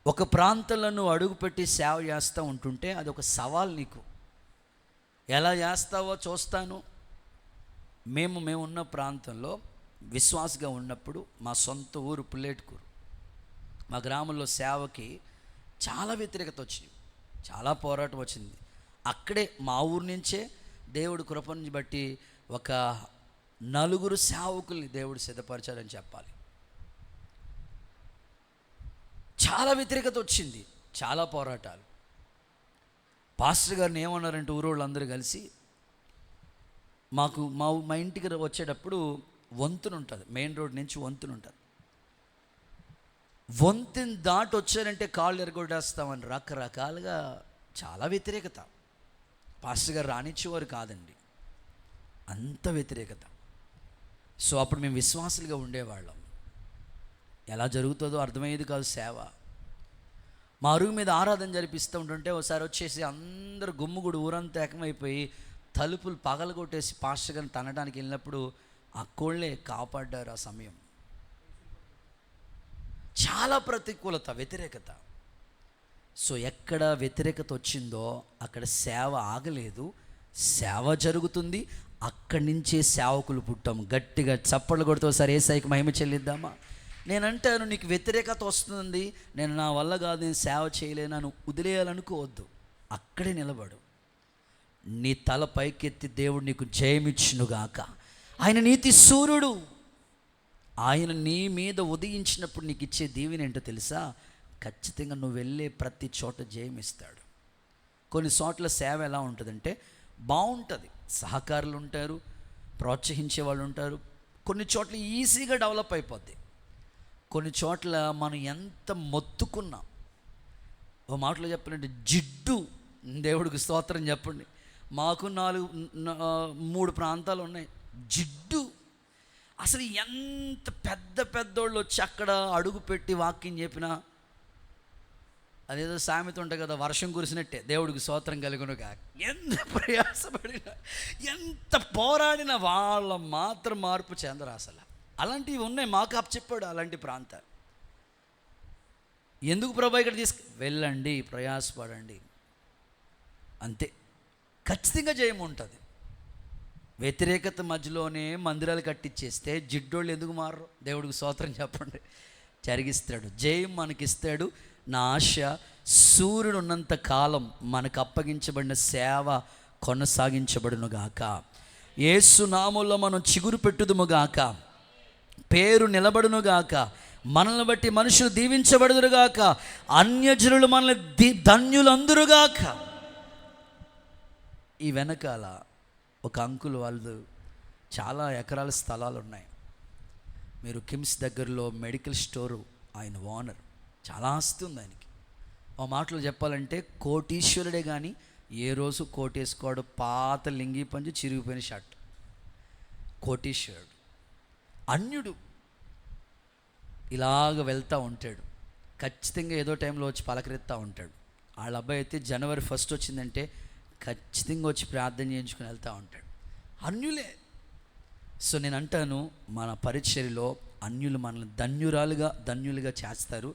ఒక ప్రాంతంలో నువ్వు అడుగుపెట్టి సేవ చేస్తూ ఉంటుంటే అది ఒక సవాల్ నీకు. ఎలా చేస్తావో చూస్తాను. మేము ఉన్న ప్రాంతంలో విశ్వాసగా ఉన్నప్పుడు మా సొంత ఊరు పుల్లేటుకూరు, మా గ్రామంలో సేవకి చాలా వ్యతిరేకత వచ్చింది, చాలా పోరాటం వచ్చింది. అక్కడే మా ఊరు నుంచే దేవుడు కృపను బట్టి ఒక 4 సేవకుల్ని దేవుడు సిద్ధపరిచాడని చెప్పాలి. చాలా వ్యతిరేకత వచ్చింది, చాలా పోరాటాలు. పాస్టర్ గారిని ఏమన్నారంటే ఊరోళ్ళందరూ కలిసి, మా ఇంటికి వచ్చేటప్పుడు వంతున ఉంటుంది, మెయిన్ రోడ్ నుంచి వంతున ఉంటుంది. వంతెన దాటి వచ్చారంటే కాళ్ళు ఎరగొట్టేస్తామని రకరకాలుగా చాలా వ్యతిరేకత. పాస్టర్ గారు రానిచ్చేవారు కాదండి, అంత వ్యతిరేకత. సో అప్పుడు మేము విశ్వాసులుగా ఉండేవాళ్ళం. ఎలా జరుగుతుందో అర్థమయ్యేది కాదు సేవ. మా అరుగు మీద ఆరాధన జరిపిస్తూ ఉంటుంటే ఒకసారి వచ్చేసి అందరూ గుమ్ముగుడు ఊరంతా ఏకమైపోయి తలుపులు పగలగొట్టేసి పాస్టర్ గారిని తనడానికి వెళ్ళినప్పుడు అక్కోళ్ళే కాపాడ్డారు ఆ సమయం. చాలా ప్రతికూలత, వ్యతిరేకత. సో ఎక్కడ వ్యతిరేకత వచ్చిందో అక్కడ సేవ ఆగలేదు, సేవ జరుగుతుంది. అక్కడి నుంచే సేవకులు పుట్టాం. గట్టిగా చప్పట్లు కొడుతూ ఒకసారి యేసయ్యకి మహిమ చెల్లిద్దామా? నేనంటాను, నీకు వ్యతిరేకత వస్తుంది, నేను నా వల్ల కాదు, నేను సేవ చేయలేను, నన్ను వదిలేయాలనుకోవద్దు. అక్కడే నిలబడు. నీ తల పైకెత్తి దేవుడు నీకు జయమిచ్చునుగాక. ఆయన నీతి సూర్యుడు. ఆయన నీ మీద ఉదయించినప్పుడు నీకు ఇచ్చే దీవెన ఏంటో తెలుసా? ఖచ్చితంగా నువ్వు వెళ్ళే ప్రతి చోట జయమిస్తాడు. కొన్ని చోట్ల సేవ ఎలా ఉంటుందంటే బాగుంటుంది, సహకారులు ఉంటారు, ప్రోత్సహించే వాళ్ళు ఉంటారు. కొన్ని చోట్ల ఈజీగా డెవలప్ అయిపోద్ది. కొన్ని చోట్ల మనం ఎంత మొత్తుకున్నా, ఓ మాటలో చెప్పాలంటే జిడ్డు. దేవుడికి స్తోత్రం చెప్పండి. మాకు 3 ప్రాంతాలు ఉన్నాయి, జిడ్డు. అసలు ఎంత పెద్దోళ్ళు వచ్చి అక్కడ అడుగు పెట్టి వాక్యం చెప్పినా అదేదో సామెత ఉంటుంది కదా, వర్షం కురిసినట్టే. దేవుడికి స్తోత్రం కలుగునుగా. ఎంత ప్రయాసపడినా, ఎంత పోరాడినా వాళ్ళ మాత్రం మార్పు చెందరు. అసలు అలాంటివి ఉన్నాయి. మాకు చెప్పాడు అలాంటి ప్రాంతాలు. ఎందుకు ప్రభా ఇక్కడ వెళ్ళండి, ప్రయాసపడండి, అంతే. ఖచ్చితంగా జయం ఉంటుంది. వ్యతిరేకత మధ్యలోనే మందిరాలు కట్టించేస్తే జిడ్డోళ్ళు ఎందుకు మారరు? దేవుడికి స్తోత్రం చెప్పండి. జరిగిస్తాడు, జయం మనకిస్తాడు. నా ఆశ, సూర్యుడు ఉన్నంత కాలం మనకు అప్పగించబడిన సేవ కొనసాగించబడునుగాక. యేసు నామములో మనం చిగురు పెట్టుదుముగాక, పేరు నిలబడునుగాక, మనల్ని బట్టి మనుషులు దీవించబడుదురుగాక, అన్యజనులు మనల్ని ధన్యులందురుగాక. ఈ వెనకాల ఒక అంకుల్ వాళ్ళు చాలా ఎకరాల స్థలాలు ఉన్నాయి. మీరు కిమ్స్ దగ్గరలో మెడికల్ స్టోరు ఆయన ఓనర్. చాలా ఆస్తి ఉంది ఆయనకి. ఆ మాటలు చెప్పాలంటే కోటీశ్వరుడే కానీ ఏ రోజు కోటేసుకోడు. పాత లింగి పంచి చిరిగిపోయిన షర్ట్. కోటీశ్వరుడు, అన్యుడు. ఇలాగ వెళ్తూ ఉంటాడు. ఖచ్చితంగా ఏదో టైంలో వచ్చి పలకరిస్తూ ఉంటాడు. వాళ్ళ అబ్బాయి అయితే జనవరి 1 వచ్చిందంటే ఖచ్చితంగా వచ్చి ప్రార్థన చేయించుకుని వెళ్తూ ఉంటాడు. అన్యులే. సో నేను అంటాను, మన పరిచర్యలో అన్యులు మనల్ని ధన్యులుగా చేస్తారు.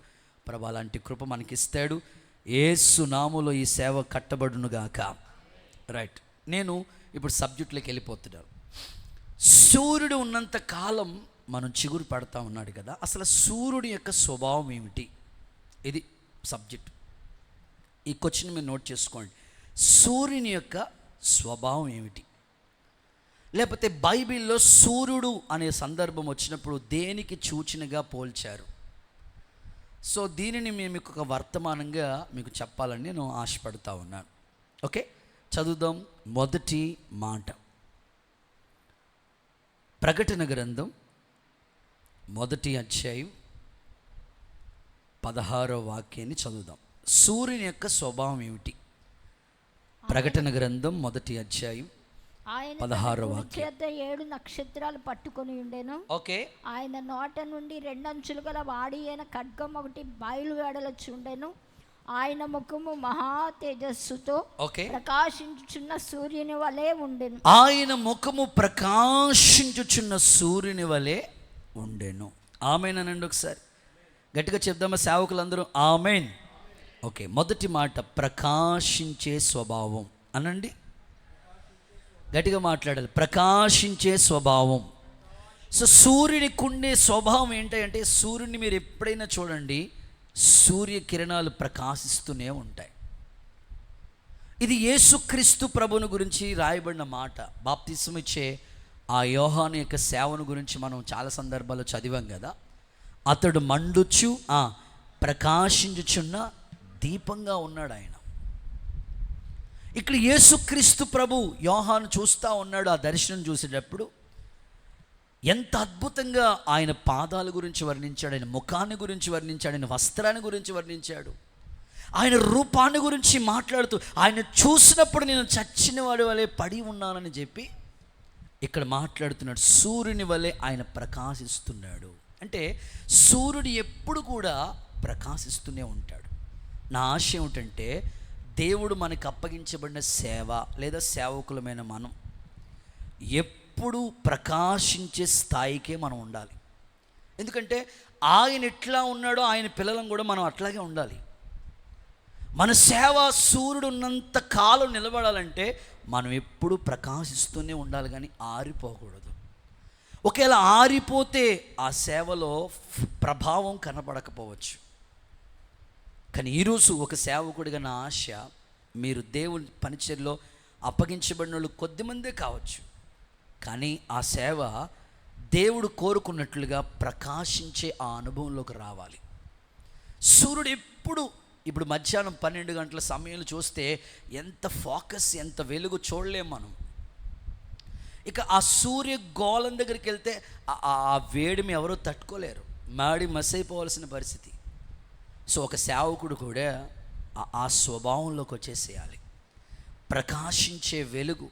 ప్రభు అలాంటి కృప మనకిస్తాడు. యేసు నామములో ఈ సేవ కట్టబడునుగాక. రైట్, నేను ఇప్పుడు సబ్జెక్టులోకి వెళ్ళిపోతున్నాను. సూర్యుడు ఉన్నంత కాలం మనం చిగురు పడతా ఉన్నాడు కదా. అసలు సూర్యుడి యొక్క స్వభావం ఏమిటి? ఇది సబ్జెక్ట్. ఈ క్వశ్చన్ మీరు నోట్ చేసుకోండి. సూర్యుని యొక్క స్వభావం ఏమిటి? లేకపోతే బైబిల్లో సూర్యుడు అనే సందర్భం వచ్చినప్పుడు దేనికి సూచనగా పోల్చారు? సో దీనిని మేము ఒక వర్తమానంగా మీకు చెప్పాలని నేను ఆశపడుతూ ఉన్నాను. ఓకే, చదువుదాం. మొదటి మాట, ప్రకటన గ్రంథం 1వ అధ్యాయం 16వ వాక్యాన్ని చదువుదాం. సూర్యుని యొక్క స్వభావం ఏమిటి? ప్రకటన గ్రంథం 1వ అధ్యాయం 16వ వాక్యం. 7 నక్షత్రాలు పట్టుకొని ఉండెను. ఓకే. ఆయన నోట నుండి 2 అంచులు గల వాడి అయిన ఖడ్గం ఒకటి బయలువెడలచుండెను. ఆయన ముఖము మహా తేజస్సుతో ప్రకాశించుచున్న సూర్యుని వలె ఉండెను. ఆయన ముఖము ప్రకాశించుచున్న సూర్యుని వలె ఉండెను. ఆమేన్ అనండి ఒకసారి గట్టిగా చెప్దామా సేవకులందరూ? ఆమేన్. ఓకే, మొదటి మాట ప్రకాశించే స్వభావం అనండి. గట్టిగా మాట్లాడాలి. ప్రకాశించే స్వభావం. సో సూర్యునికి ఉండే స్వభావం ఏంటంటే, సూర్యుడిని మీరు ఎప్పుడైనా చూడండి, సూర్యకిరణాలు ప్రకాశిస్తూనే ఉంటాయి. ఇది యేసుక్రీస్తు ప్రభువుని గురించి రాయబడిన మాట. బాప్తిస్మం ఇచ్చే ఆ యోహాను యొక్క సేవను గురించి మనం చాలా సందర్భాల్లో చదివాం కదా. అతడు మండుచు ప్రకాశించుచున్న దీపంగా ఉన్నాడు ఆయన. ఇక్కడ యేసుక్రీస్తు ప్రభు యోహాను చూస్తూ ఉన్నాడు. ఆ దర్శనం చూసేటప్పుడు ఎంత అద్భుతంగా ఆయన పాదాల గురించి వర్ణించాడు, ఆయన ముఖాన్ని గురించి వర్ణించాడు, ఆయన వస్త్రాన్ని గురించి వర్ణించాడు, ఆయన రూపాన్ని గురించి మాట్లాడుతూ ఆయన చూసినప్పుడు నేను చచ్చిన వాడి వలె పడి ఉన్నానని చెప్పి ఇక్కడ మాట్లాడుతున్నాడు. సూర్యుని వలె ఆయన ప్రకాశిస్తున్నాడు. అంటే సూర్యుడు ఎప్పుడు కూడా ప్రకాశిస్తూనే ఉంటాడు. నా ఆశ ఏమిటంటే దేవుడు మనకు అప్పగించబడిన సేవ లేదా సేవకులమైన మనం ఎప్పుడు ప్రకాశించే స్థాయికే మనం ఉండాలి. ఎందుకంటే ఆయన ఎట్లా ఉన్నాడో ఆయన పిల్లలను కూడా మనం అట్లాగే ఉండాలి. మన సేవ సూర్యుడు ఉన్నంత కాలం నిలబడాలంటే మనం ఎప్పుడు ప్రకాశిస్తూనే ఉండాలి, కానీ ఆరిపోకూడదు. ఒకవేళ ఆరిపోతే ఆ సేవలో ప్రభావం కనబడకపోవచ్చు. కానీ ఈరోజు ఒక సేవకుడిగా నా ఆశ, మీరు దేవుని పరిచర్యలో అప్పగించబడిన వాళ్ళు కొద్దిమందే కావచ్చు, కానీ ఆ సేవ దేవుడు కోరుకున్నట్లుగా ప్రకాశించే ఆ అనుభవంలోకి రావాలి. సూర్యుడు ఇప్పుడు మధ్యాహ్నం 12 గంటల సమయంలో చూస్తే ఎంత ఫోకస్, ఎంత వెలుగు చూడలేము మనం. ఇక ఆ సూర్య గోళం దగ్గరికి వెళ్తే ఆ వేడిమి ఎవరో తట్టుకోలేరు, మాడి మసైపోవాల్సిన పరిస్థితి. సో ఒక సేవకుడు కూడా ఆ స్వభావంలోకి వచ్చేసేయాలి. ప్రకాశించే వెలుగు,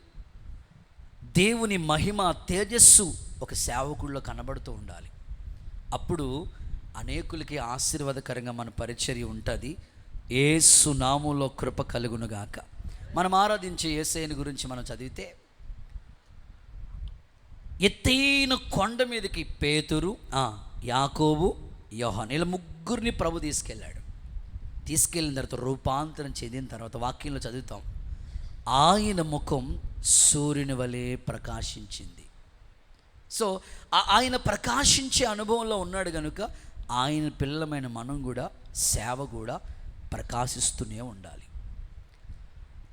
దేవుని మహిమ, తేజస్సు ఒక సేవకుడిలో కనబడుతూ ఉండాలి. అప్పుడు అనేకులకి ఆశీర్వాదకరంగా మన పరిచర్య ఉంటుంది. యేసు నామములో కృప కలుగునుగాక. మనం ఆరాధించే యేసయ్యని గురించి మనం చదివితే, ఎత్తైన కొండ మీదకి పేతురు, యాకోబు, యోహాను ఇలా ముగ్గురిని ప్రభు తీసుకెళ్ళిన తర్వాత రూపాంతరం చెందిన తర్వాత వాక్యంలో చదువుతాం, ఆయన ముఖం సూర్యుని వలె ప్రకాశించింది. సో ఆయన ప్రకాశించే అనుభవంలో ఉన్నాడు కనుక ఆయన పిల్లలమైన మనం కూడా సేవ కూడా ప్రకాశిస్తూనే ఉండాలి.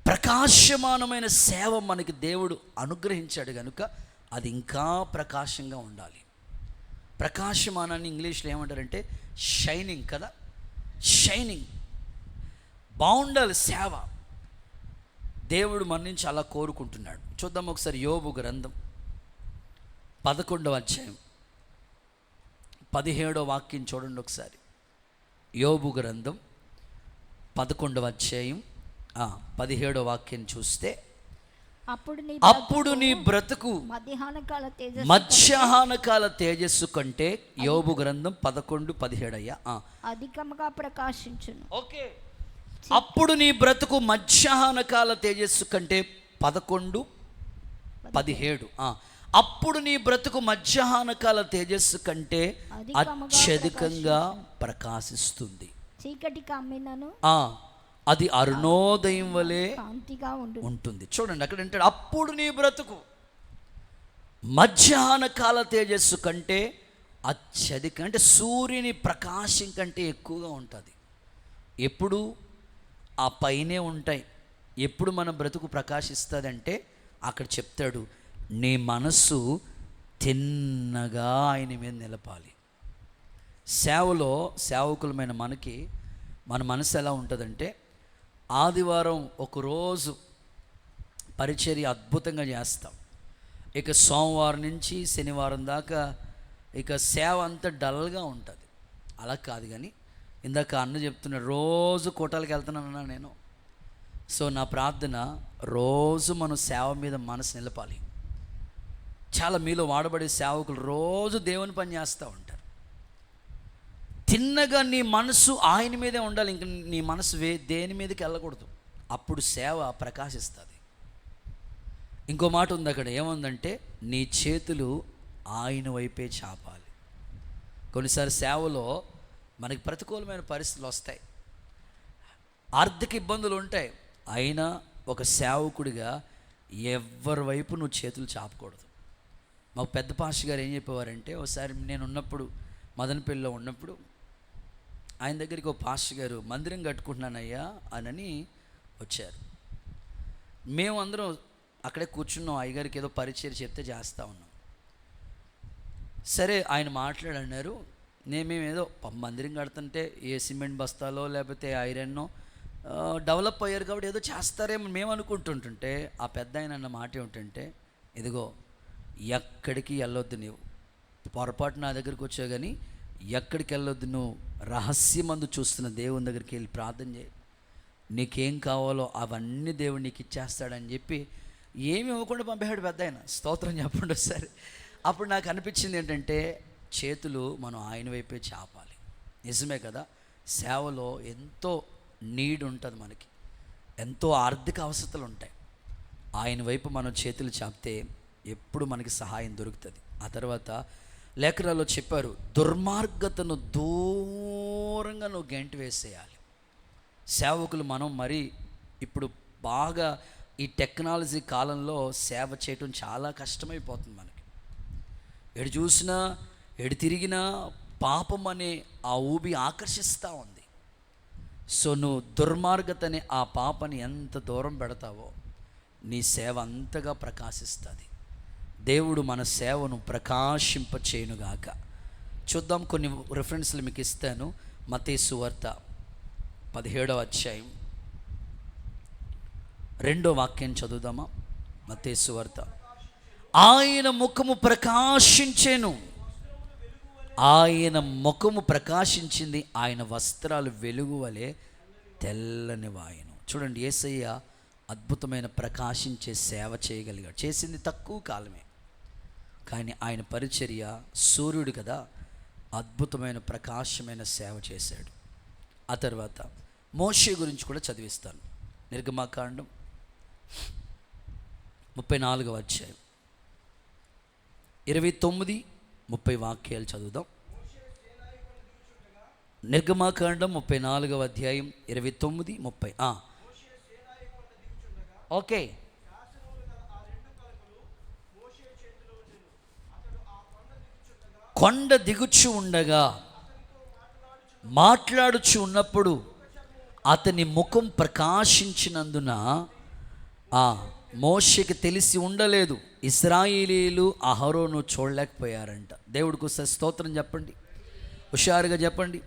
ప్రకాశమానమైన సేవ మనకి దేవుడు అనుగ్రహించాడు కనుక అది ఇంకా ప్రకాశంగా ఉండాలి. ప్రకాశమానాన్ని ఇంగ్లీష్లో ఏమంటారంటే షైనింగ్ కదా, షైనింగ్ బాగుండాలి సేవ. దేవుడు మన నుంచి అలా కోరుకుంటున్నాడు. చూద్దాం ఒకసారి యోబు గ్రంథం 11వ అధ్యాయం 17వ వాక్యం చూడండి ఒకసారి. యోబు గ్రంథం 11వ అధ్యాయం 17వ వాక్యం చూస్తే, అప్పుడు నీ బ్రతుకు మధ్యాహ్న కాల తేజస్సు కంటే, యోబు గ్రంథం 11:17 అయ్యా, అధికముగా ప్రకాశించును. ఓకే, అప్పుడు నీ బ్రతుకు మధ్యాహ్న కాల తేజస్సు కంటే 11:17. అప్పుడు నీ బ్రతుకు మధ్యాహ్న కాల తేజస్సు కంటే అత్యధికంగా ప్రకాశిస్తుంది. చీకటి కమ్మినను అది అరుణోదయం వలె కాంతిగా ఉంటుంది. చూడండి అక్కడ అంటాడు, అప్పుడు నీ బ్రతుకు మధ్యాహ్న కాల తేజస్సు కంటే అత్యధిక, అంటే సూర్యుని ప్రకాశం కంటే ఎక్కువగా ఉంటుంది. ఎప్పుడు ఆ పైనే ఉంటాయి. ఎప్పుడు మన బ్రతుకు ప్రకాశిస్తుందంటే అక్కడ చెప్తాడు, నీ మనస్సు తిన్నగా ఆయన మీద నిలపాలి. సేవలో సేవకులమైన మనకి మన మనసు ఎలా ఉంటుందంటే, ఆదివారం ఒకరోజు పరిచర్య అద్భుతంగా చేస్తాం, ఇక సోమవారం నుంచి శనివారం దాకా ఇక సేవ అంతా డల్గా ఉంటుంది. అలా కాదు, కానీ ఇందాక అన్న చెప్తున్నాడు, రోజు కోటాలకు వెళ్తున్నానన్నా నేను. సో నా ప్రార్థన, రోజు మనం సేవ మీద మనసు నిలపాలి. చాలా మీలో వాడబడే సేవకులు రోజు దేవుని పని చేస్తూ ఉంటారు. తిన్నగా నీ మనసు ఆయన మీదే ఉండాలి, ఇంక నీ మనసు దేని మీదకి వెళ్ళకూడదు. అప్పుడు సేవ ప్రకాశిస్తుంది. ఇంకో మాట ఉంది అక్కడ, ఏముందంటే నీ చేతులు ఆయన వైపే చాపాలి. కొన్నిసార్లు సేవలో మనకి ప్రతికూలమైన పరిస్థితులు వస్తాయి, ఆర్థిక ఇబ్బందులు ఉంటాయి. అయినా ఒక సేవకుడిగా ఎవరి వైపు నువ్వు చేతులు చాపకూడదు. మాకు పెద్ద పాస్టర్ గారు ఏం చెప్పేవారంటే, ఒకసారి నేను ఉన్నప్పుడు మదనపల్లిలో ఉన్నప్పుడు ఆయన దగ్గరికి ఒక పాస్టర్ గారు, మందిరం కట్టుకుంటున్నానయ్యా అని వచ్చారు. మేము అందరం అక్కడే కూర్చున్నాం, అయ్యగారికి ఏదో పరిచయం చెప్తే చేస్తూ ఉన్నాం. సరే ఆయన మాట్లాడన్నారు, మేమేదో మందిరం కడుతుంటే ఏ సిమెంట్ బస్తాలో లేకపోతే ఐరన్నో డెవలప్ అయ్యారు కాబట్టి ఏదో చేస్తారేమో మేము అనుకుంటుంటుంటే, ఆ పెద్ద ఆయన అన్న మాట ఏమిటంటే, ఇదిగో ఎక్కడికి వెళ్ళొద్దు, నీవు పొరపాటు నా దగ్గరికి వచ్చావు కానీ ఎక్కడికి వెళ్ళొద్దు, నువ్వు రహస్యమందు చూస్తున్న దేవుని దగ్గరికి వెళ్ళి ప్రార్థన చేయి, నీకేం కావాలో అవన్నీ దేవుడు నీకు ఇచ్చేస్తాడని చెప్పి ఏమి ఇవ్వకుండా పంపేవాడు పెద్ద ఆయన. స్తోత్రం చెప్పండి ఒకసారి. అప్పుడు నాకు అనిపించింది ఏంటంటే చేతులు మనం ఆయన వైపే చాపాలి. నిజమే కదా, సేవలో ఎంతో నీడ్ ఉంటుంది, మనకి ఎంతో ఆర్థిక అవసరాలు ఉంటాయి. ఆయన వైపు మనం చేతులు చాపితే ఎప్పుడు మనకి సహాయం దొరుకుతుంది. ఆ తర్వాత లేఖనాల్లో చెప్పారు, దుర్మార్గతను దూరంగా నువ్వు గెంటి వేసేయాలి. సేవకులు మనం మరి ఇప్పుడు బాగా ఈ టెక్నాలజీ కాలంలో సేవ చేయటం చాలా కష్టమైపోతుంది మనకి. ఎడు చూసినా ఎడు తిరిగినా పాపం అనే ఆ ఊబి ఆకర్షిస్తూ ఉంది. సో నువ్వు దుర్మార్గత అనే ఆ పాపని ఎంత దూరం పెడతావో నీ సేవ అంతగా ప్రకాశిస్తుంది. దేవుడు మన సేవను ప్రకాశింపచేయునుగాక. చూద్దాం, కొన్ని రిఫరెన్స్లు మీకు ఇస్తాను. మత్తయి సువార్త 17వ అధ్యాయం 2వ వాక్యం చదువుదామా. మత్తయి సువార్త. ఆయన ముఖము ప్రకాశించెను, ఆయన ముఖము ప్రకాశించింది, ఆయన వస్త్రాలు వెలుగు వలె తెల్లని వాయను. చూడండి, యేసయ్య అద్భుతమైన ప్రకాశించే సేవ చేయగలిగాడు. చేసింది తక్కువ కాలమే, కానీ ఆయన పరిచర్య సూర్యుడు కదా, అద్భుతమైన ప్రకాశమైన సేవ చేశాడు. ఆ తర్వాత మోషే గురించి కూడా చదివిస్తాను. నిర్గమాకాండం 34వ అధ్యాయం 29-30 వాక్యాలు చదువుదాం. నిర్గమాకాండం 34వ అధ్యాయం 29-30. ఓకే. కొండ దిగుచు ఉండగా మాట్లాడుచు ఉన్నప్పుడు అతని ముఖం ప్రకాశించినందున మోషేకి తెలిసి ఉండలేదు, ఇశ్రాయేలీయులు అహరోను చూడలేకపోయారంట. దేవుడికి ఒకసారి స్తోత్రం చెప్పండి, హుషారుగా చెప్పండి.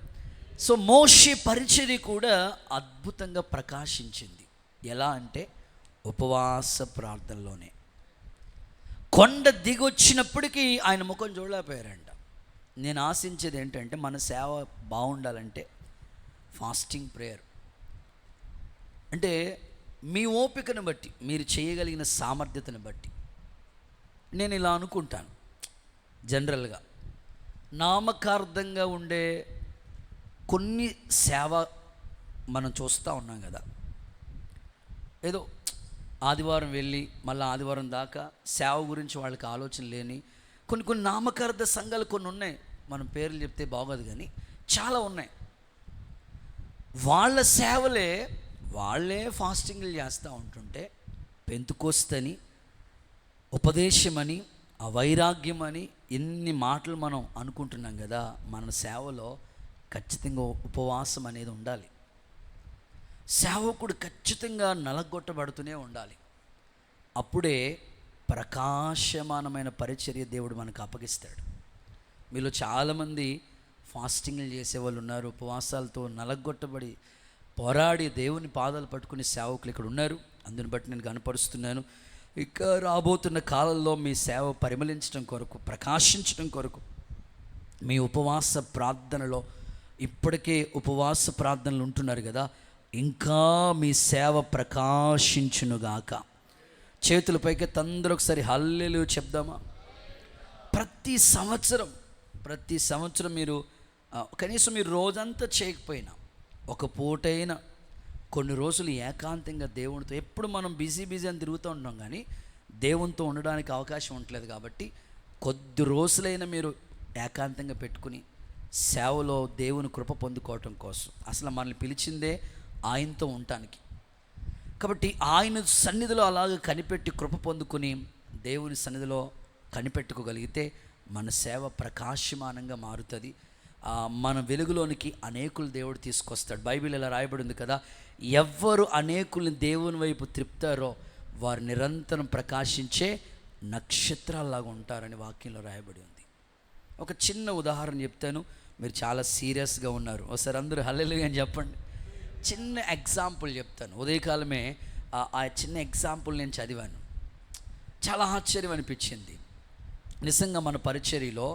సో మోషే పరిచర్య కూడా అద్భుతంగా ప్రకాశించింది. ఎలా అంటే ఉపవాస ప్రార్థనలోనే. కొండ దిగొచ్చినప్పటికీ ఆయన ముఖం చూడలేకపోయారంట. నేను ఆశించేది ఏంటంటే మన సేవ బాగుండాలంటే ఫాస్టింగ్ ప్రేయర్. అంటే మీ ఓపికను బట్టి, మీరు చేయగలిగిన సామర్థ్యతను బట్టి. నేను ఇలా అనుకుంటాను, జనరల్గా నామకార్థంగా ఉండే కొన్ని సేవ మనం చూస్తూ ఉన్నాం కదా. ఏదో ఆదివారం వెళ్ళి మళ్ళీ ఆదివారం దాకా సేవ గురించి వాళ్ళకి ఆలోచన లేని కొన్ని నామకార్థ సంఘాలు కొన్ని ఉన్నాయి. మనం పేర్లు చెప్తే బాగోదు కానీ చాలా ఉన్నాయి. వాళ్ళ సేవలే వాళ్ళే ఫాస్టింగ్లు చేస్తూ ఉంటుంటే పెంతుకోస్తని, ఉపదేశమని, అవైరాగ్యమని ఎన్ని మాటలు మనం అనుకుంటున్నాం కదా. మన సేవలో ఖచ్చితంగా ఉపవాసం అనేది ఉండాలి. సేవకుడు ఖచ్చితంగా నలగొట్టబడుతూనే ఉండాలి. అప్పుడే ప్రకాశమానమైన పరిచర్య దేవుడు మనకు అప్పగిస్తాడు. మీలో చాలామంది ఫాస్టింగ్లు చేసేవాళ్ళు ఉన్నారు, ఉపవాసాలతో నలగొట్టబడి పోరాడి దేవుని పాదాలు పట్టుకునే సేవకులు ఇక్కడ ఉన్నారు. అందుని బట్టి నేను కనపరుస్తున్నాను. ఇక రాబోతున్న కాలంలో మీ సేవ పరిమళించడం కొరకు, ప్రకాశించడం కొరకు మీ ఉపవాస ప్రార్థనలో, ఇప్పటికే ఉపవాస ప్రార్థనలు ఉంటున్నారు కదా, ఇంకా మీ సేవ ప్రకాశించునుగాక. చేతుల పైకి అందరూ ఒకసారి హల్లెలూయా చెప్దామా. ప్రతి సంవత్సరం మీరు కనీసం మీరు రోజంతా చేయకపోయినా ఒక పూటైనా కొన్ని రోజులు ఏకాంతంగా దేవునితో, ఎప్పుడు మనం బిజీ అని తిరుగుతూ ఉంటాం కానీ దేవునితో ఉండడానికి అవకాశం ఉండలేదు. కాబట్టి కొద్ది రోజులైనా మీరు ఏకాంతంగా పెట్టుకుని సేవలో దేవుని కృప పొందుకోవటం కోసం. అసలు మనల్ని పిలిచిందే ఆయనతో ఉండటానికి. కాబట్టి ఆయన సన్నిధిలో అలాగ కనిపెట్టి కృప పొందుకుని దేవుని సన్నిధిలో కనిపెట్టుకోగలిగితే మన సేవ ప్రకాశమానంగా మారుతుంది. మన వెలుగులోనికి అనేకులు దేవుడు తీసుకొస్తాడు. బైబిల్ ఇలా రాయబడి ఉంది కదా, ఎవ్వరు అనేకుల్ని దేవుని వైపు త్రిప్తారో వారు నిరంతరం ప్రకాశించే నక్షత్రాల్లాగా ఉంటారని వాక్యంలో రాయబడి ఉంది. ఒక చిన్న ఉదాహరణ చెప్తాను, మీరు చాలా సీరియస్గా ఉన్నారు. ఒకసారి అందరూ హల్లెలూయా అని చెప్పండి. చిన్న ఎగ్జాంపుల్ చెప్తాను. ఉదయకాలమే ఆ చిన్న ఎగ్జాంపుల్ నేను చదివాను, చాలా ఆశ్చర్యం అనిపించింది. నిజంగా మన పరిచర్యలో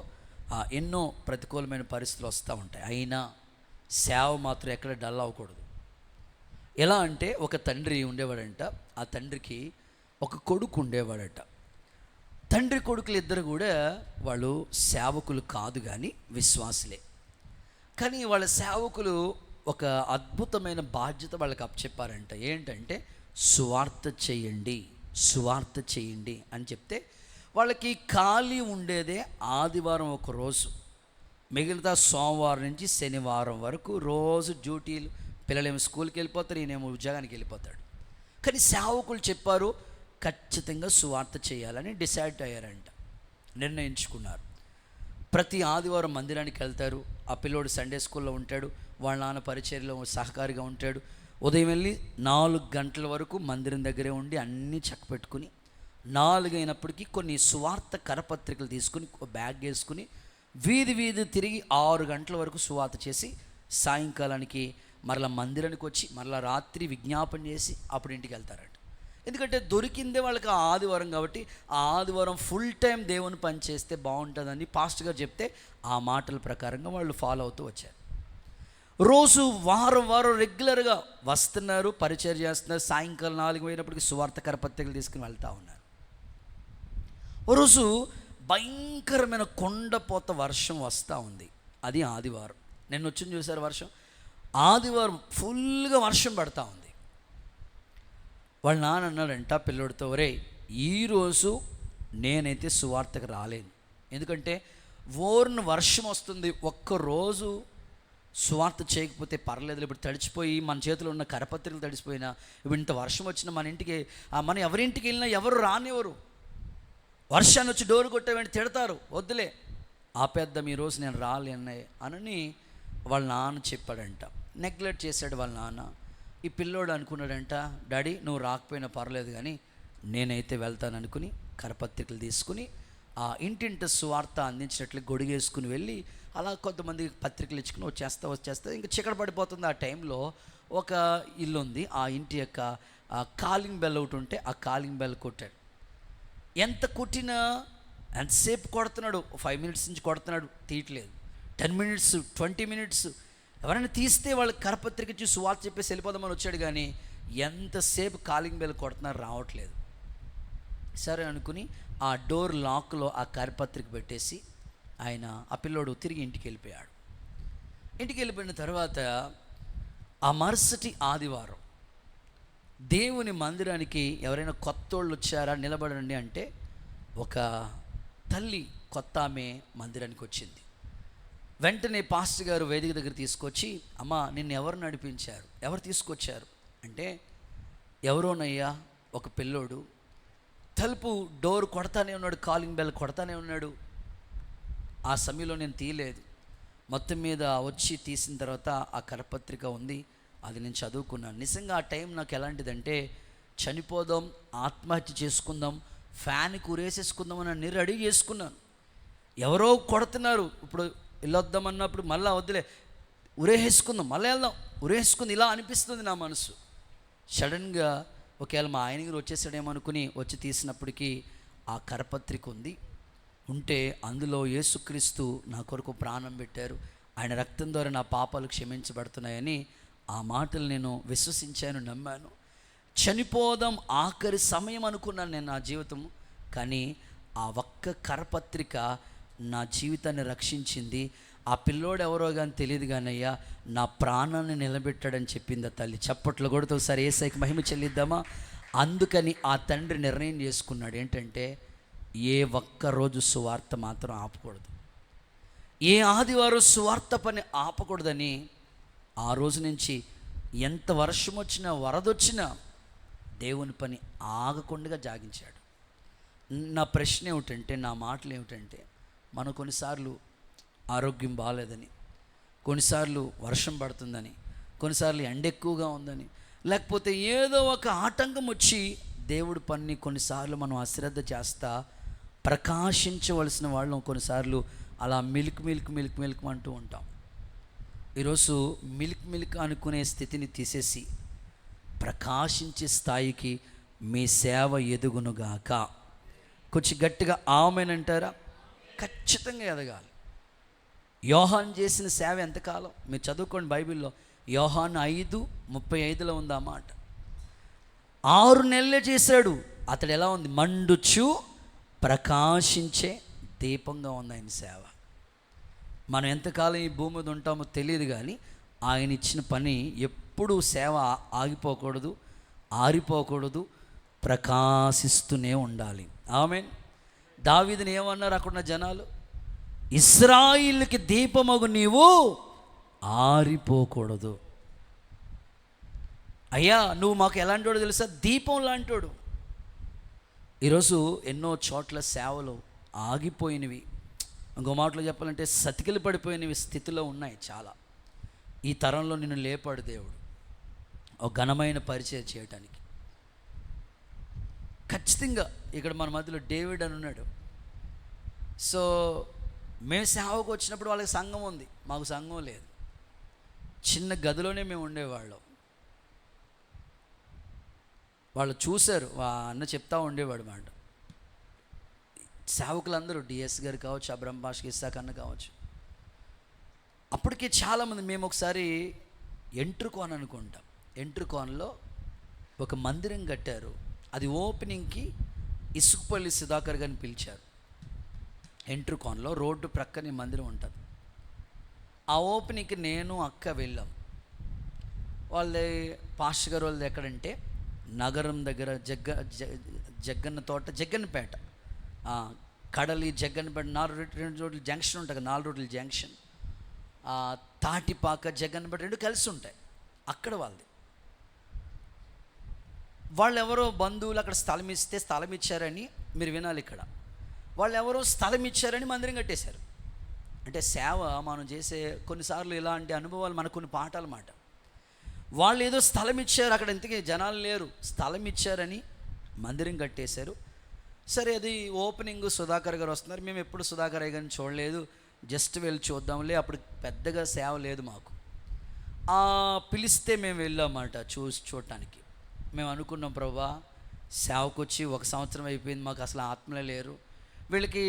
ఎన్నో ప్రతికూలమైన పరిస్థితులు వస్తూ ఉంటాయి, అయినా సేవ మాత్రం ఎక్కడ డల్ అవ్వకూడదు. ఎలా అంటే ఒక తండ్రి ఉండేవాడంట, ఆ తండ్రికి ఒక కొడుకు ఉండేవాడట. తండ్రి కొడుకులు ఇద్దరు కూడా వాళ్ళు సేవకులు కాదు కానీ విశ్వాసులే. కానీ వాళ్ళ సేవకులు ఒక అద్భుతమైన బాధ్యత వాళ్ళకి అప్పచెప్పారంట. ఏంటంటే సువార్త చేయండి, సువార్త చేయండి అని చెప్తే వాళ్ళకి ఖాళీ ఉండేదే ఆదివారం ఒక రోజు, మిగతా సోమవారం నుంచి శనివారం వరకు రోజు డ్యూటీలు. పిల్లలేమో స్కూల్కి వెళ్ళిపోతారు, ఈయనేమో ఉద్యోగానికి వెళ్ళిపోతాడు. కానీ సేవకులు చెప్పారు ఖచ్చితంగా సువార్త చేయాలని డిసైడ్ అయ్యారంట, నిర్ణయించుకున్నారు. ప్రతి ఆదివారం మందిరానికి వెళ్తారు. ఆ పిల్లోడు సండే స్కూల్లో ఉంటాడు, వాళ్ళ నాన్న పరిచర్యలో సహకారిగా ఉంటాడు. ఉదయం వెళ్ళి 4 గంటల వరకు మందిరం దగ్గరే ఉండి అన్నీ చక్కపెట్టుకుని 4 అయినప్పటికీ కొన్ని సువార్త కరపత్రికలు తీసుకుని బ్యాగ్ వేసుకుని వీధి వీధి తిరిగి 6 గంటల వరకు సువార్త చేసి సాయంకాలానికి మరలా మందిరానికి వచ్చి మరలా రాత్రి విజ్ఞాపన చేసి అప్పుడు ఇంటికి వెళ్తారట. ఎందుకంటే దొరికిందే వాళ్ళకి ఆ ఆదివారం కాబట్టి ఆ ఆదివారం ఫుల్ టైం దేవుని పని చేస్తే బాగుంటుందని పాస్టర్ గారు చెప్తే ఆ మాటల ప్రకారంగా వాళ్ళు ఫాలో అవుతూ వచ్చారు. రోజు వారం రెగ్యులర్గా వస్తున్నారు, పరిచయం చేస్తున్నారు. సాయంకాలం 4 అయినప్పటికీ సువార్త కరపత్రికలు తీసుకుని వెళ్తూ ఉన్నారు. ఓ రోజు భయంకరమైన కొండపోత వర్షం వస్తూ ఉంది. అది ఆదివారం. నిన్న వచ్చింది చూసారు వర్షం. ఆదివారం ఫుల్గా వర్షం పడతా ఉంది. వాళ్ళ నాన్న అన్నాడంట పిల్లోడితో, ఒరే ఈరోజు నేనైతే సువార్తకు రాలేను, ఎందుకంటే ఓర్న వర్షం వస్తుంది, ఒక్కరోజు సువార్త చేయకపోతే పర్లేదు, ఇప్పుడు తడిచిపోయి మన చేతిలో ఉన్న కరపత్రికలు తడిచిపోయినా, ఇప్పుడు ఇంత వర్షం వచ్చినా మన ఎవరింటికి వెళ్ళినా ఎవరు రానివ్వరు, వర్షాన్ని వచ్చి డోరు కొట్టేవంటి తిడతారు, వద్దులే ఆపేద్దాం ఈరోజు నేను రాలేనని అని వాళ్ళ నాన్న చెప్పాడంట. నెగ్లెక్ట్ చేశాడు వాళ్ళ నాన్న. ఈ పిల్లోడు అనుకున్నాడంట, డాడీ నువ్వు రాకపోయినా పర్లేదు కానీ నేనైతే వెళ్తాను అనుకుని కరపత్రికలు తీసుకుని ఆ ఇంటింటి సువార్త అందించినట్లు గొడిగేసుకుని వెళ్ళి అలా కొంతమంది పత్రికలు ఇచ్చుకుని వచ్చేస్తా ఇంకా చీకటి పడిపోతుంది. ఆ టైంలో ఒక ఇల్లు ఉంది, ఆ ఇంటి యొక్క కాలింగ్ బెల్ ఒకటి ఉంటే ఆ కాలింగ్ బెల్ కొట్టాడు. ఎంత కొట్టినా ఎంతసేపు కొడుతున్నాడు, 5 మినిట్స్ నుంచి కొడుతున్నాడు, తీయట్లేదు. 10 మినిట్స్ 20 మినిట్స్ ఎవరైనా తీస్తే వాళ్ళకి కరపత్రిక ఇచ్చి సువార్త చెప్పేసి వెళ్ళిపోదామని వచ్చాడు, కానీ ఎంతసేపు కాలింగ్ బెల్ కొడుతున్నారు, రావట్లేదు. సరే అనుకుని ఆ డోర్ లాక్లో ఆ కరపత్రిక పెట్టేసి ఆయన ఆ పిల్లోడు తిరిగి ఇంటికి వెళ్ళిపోయాడు. ఇంటికి వెళ్ళిపోయిన తర్వాత ఆ మరుసటి ఆదివారం దేవుని మందిరానికి ఎవరైనా కొత్త వాళ్ళు వచ్చారా నిలబడండి అంటే ఒక తల్లి కొత్త ఆమె మందిరానికి వచ్చింది. వెంటనే పాస్టర్ గారు వేదిక దగ్గర తీసుకొచ్చి, అమ్మ నిన్ను ఎవరు నడిపించారు, ఎవరు తీసుకొచ్చారు అంటే, ఎవరోనయ్యా ఒక పిల్లోడు తలుపు డోర్ కొడతానే ఉన్నాడు, కాలింగ్ బెల్ కొడతానే ఉన్నాడు. ఆ సమయంలో నేను తీయలేదు, మొత్తం మీద వచ్చి తీసిన తర్వాత ఆ కరపత్రిక ఉంది, అది నేను చదువుకున్నాను. నిజంగా ఆ టైం నాకు ఎలాంటిదంటే చనిపోదాం, ఆత్మహత్య చేసుకుందాం, ఫ్యాన్కి ఉరేసేసుకుందాం అని నేను రెడీ చేసుకున్నాను. ఎవరో కొడుతున్నారు, ఇప్పుడు వెళ్ళొద్దామన్నప్పుడు మళ్ళీ వద్దులే ఉరేసుకుందాం, మళ్ళీ వెళ్దాం, ఉరేసుకుంది ఇలా అనిపిస్తుంది నా మనసు. సడన్గా ఒకవేళ మా ఆయన గారు వచ్చేసాడేమో అనుకుని వచ్చి తీసినప్పటికీ ఆ కరపత్రిక ఉంది. ఉంటే అందులో యేసుక్రీస్తు నా కొరకు ప్రాణం పెట్టారు, ఆయన రక్తం ద్వారా నా పాపాలు క్షమించబడుతున్నాయని ఆ మాటలు నేను విశ్వసించాను, నమ్మాను. చనిపోదాం ఆఖరి సమయం అనుకున్నాను నేను నా జీవితం, కానీ ఆ ఒక్క కరపత్రిక నా జీవితాన్ని రక్షించింది. ఆ పిల్లోడు ఎవరో కానీ తెలియదు కానీ అయ్యా నా ప్రాణాన్ని నిలబెట్టాడని చెప్పింది ఆ తల్లి. చప్పట్లు కొడుతూ ఒకసారి యేసయ్యకి మహిమ చెల్లిద్దామా. అందుకని ఆ తండ్రి నిర్ణయం చేసుకున్నాడు ఏంటంటే, ఏ ఒక్కరోజు సువార్త మాత్రం ఆపకూడదు, ఏ ఆదివారం సువార్త పని ఆపకూడదని ఆ రోజు నుంచి ఎంత వర్షం వచ్చినా వరదొచ్చినా దేవుని పని ఆగకుండా జాగించాడు. నా ప్రశ్న ఏమిటంటే, నా మాటలు ఏమిటంటే, మనం కొన్నిసార్లు ఆరోగ్యం బాగాలేదని, కొన్నిసార్లు వర్షం పడుతుందని, కొన్నిసార్లు ఎండ ఎక్కువగా ఉందని, లేకపోతే ఏదో ఒక ఆటంకం వచ్చి దేవుడి పని కొన్నిసార్లు మనం అశ్రద్ధ చేస్తా ప్రకాశించవలసిన వాళ్ళం కొన్నిసార్లు అలా మిల్క్ అంటూ ఉంటాం. ఈరోజు మిల్క్ అనుకునే స్థితిని తీసేసి ప్రకాశించే స్థాయికి మీ సేవ ఎదుగునుగాక. కొంచెం గట్టిగా ఆమెనంటారా? ఖచ్చితంగా ఎదగాలి. యోహాను చేసిన సేవ ఎంతకాలం? మీరు చదువుకోండి బైబిల్లో. యోహాను 5:35 ఉంది ఆ మాట. 6 నెలలే చేశాడు. అతడు ఎలా ఉంది? మండుచు ప్రకాశించే దీపంగా ఉంది ఆయన సేవ. మనం ఎంతకాలం ఈ భూమి మీద ఉంటామో తెలియదు, కానీ ఆయన ఇచ్చిన పని ఎప్పుడూ సేవ ఆగిపోకూడదు, ఆరిపోకూడదు, ప్రకాశిస్తూనే ఉండాలి. ఆమేన్. దావీదుని ఏమన్నారు అక్కడున్న జనాలు? ఇశ్రాయేలుకి దీపమగు నీవు ఆరిపోకూడదు. అయ్యా నువ్వు మాకు ఎలాంటోడు తెలుసా? దీపం లాంటోడు. ఈరోజు ఎన్నో చోట్ల సేవలు ఆగిపోయినవి, ఇంకో మాటలో చెప్పాలంటే సతికిలు పడిపోయినవి స్థితిలో ఉన్నాయి చాలా. ఈ తరంలో నిన్ను లేపాడు దేవుడు ఒక ఘనమైన పరిచయం చేయటానికి. ఖచ్చితంగా ఇక్కడ మన మధ్యలో డేవిడ్ అని ఉన్నాడు. సో మేము సేవకు వచ్చినప్పుడు వాళ్ళకి సంఘం ఉంది, మాకు సంఘం లేదు. చిన్న గదిలోనే మేము ఉండేవాళ్ళం. వాళ్ళు చూశారు, అన్న చెప్తా ఉండేవాడు మాట. సేవకులందరూ డిఎస్ గారు కావచ్చు, అబ్రహం పాషకి, ఇస్సాక్ అన్న కావచ్చు. అప్పటికే చాలామంది, మేము ఒకసారి ఎంట్రుకోన్ అనుకుంటాం, ఎంట్రుకోన్లో ఒక మందిరం కట్టారు. అది ఓపెనింగ్కి ఇసుకపల్లి సుధాకర్ గారిని పిలిచారు. ఎంట్రుకోన్లో రోడ్డు ప్రక్కనే మందిరం ఉంటుంది. ఆ ఓపెనింగ్కి నేను అక్క వెళ్ళాం. వాళ్ళది పాస్టర్ గారు వాళ్ళది ఎక్కడంటే నగరం దగ్గర జగ్గన్న తోట, జగ్గన్నపేట, కడలి, జగ్గన్నపేట 2 రోడ్ల జంక్షన్ ఉంటుంది, 4 రోడ్ల జంక్షన్, తాటిపాక, జగ్గన్నపేట 2 కలిసి ఉంటాయి. అక్కడ వాళ్ళది. వాళ్ళు ఎవరో బంధువులు అక్కడ స్థలం ఇస్తే స్థలం ఇచ్చారని మీరు వినాలి. ఇక్కడ వాళ్ళు ఎవరో స్థలం ఇచ్చారని మందిరం కట్టేశారు. అంటే సేవ మనం చేసే కొన్నిసార్లు ఇలాంటి అనుభవాలు మనకు కొన్ని పాఠాలు మాట. వాళ్ళు ఏదో స్థలం ఇచ్చారు, అక్కడ ఇంతకీ జనాలు లేరు, స్థలం ఇచ్చారని మందిరం కట్టేశారు. సరే, అది ఓపెనింగ్ సుధాకర్ గారు వస్తున్నారు. మేము ఎప్పుడు సుధాకర్ గారిని చూడలేదు, జస్ట్ వెళ్ళి చూద్దాంలే, అప్పుడు పెద్దగా సేవ లేదు మాకు. పిలిస్తే మేము వెళ్ళామన్నమాట చూడటానికి. మేము అనుకున్నాం, ప్రభువా సేవకు వచ్చి 1 సంవత్సరం అయిపోయింది, మాకు అసలు ఆత్మలే లేరు, వీళ్ళకి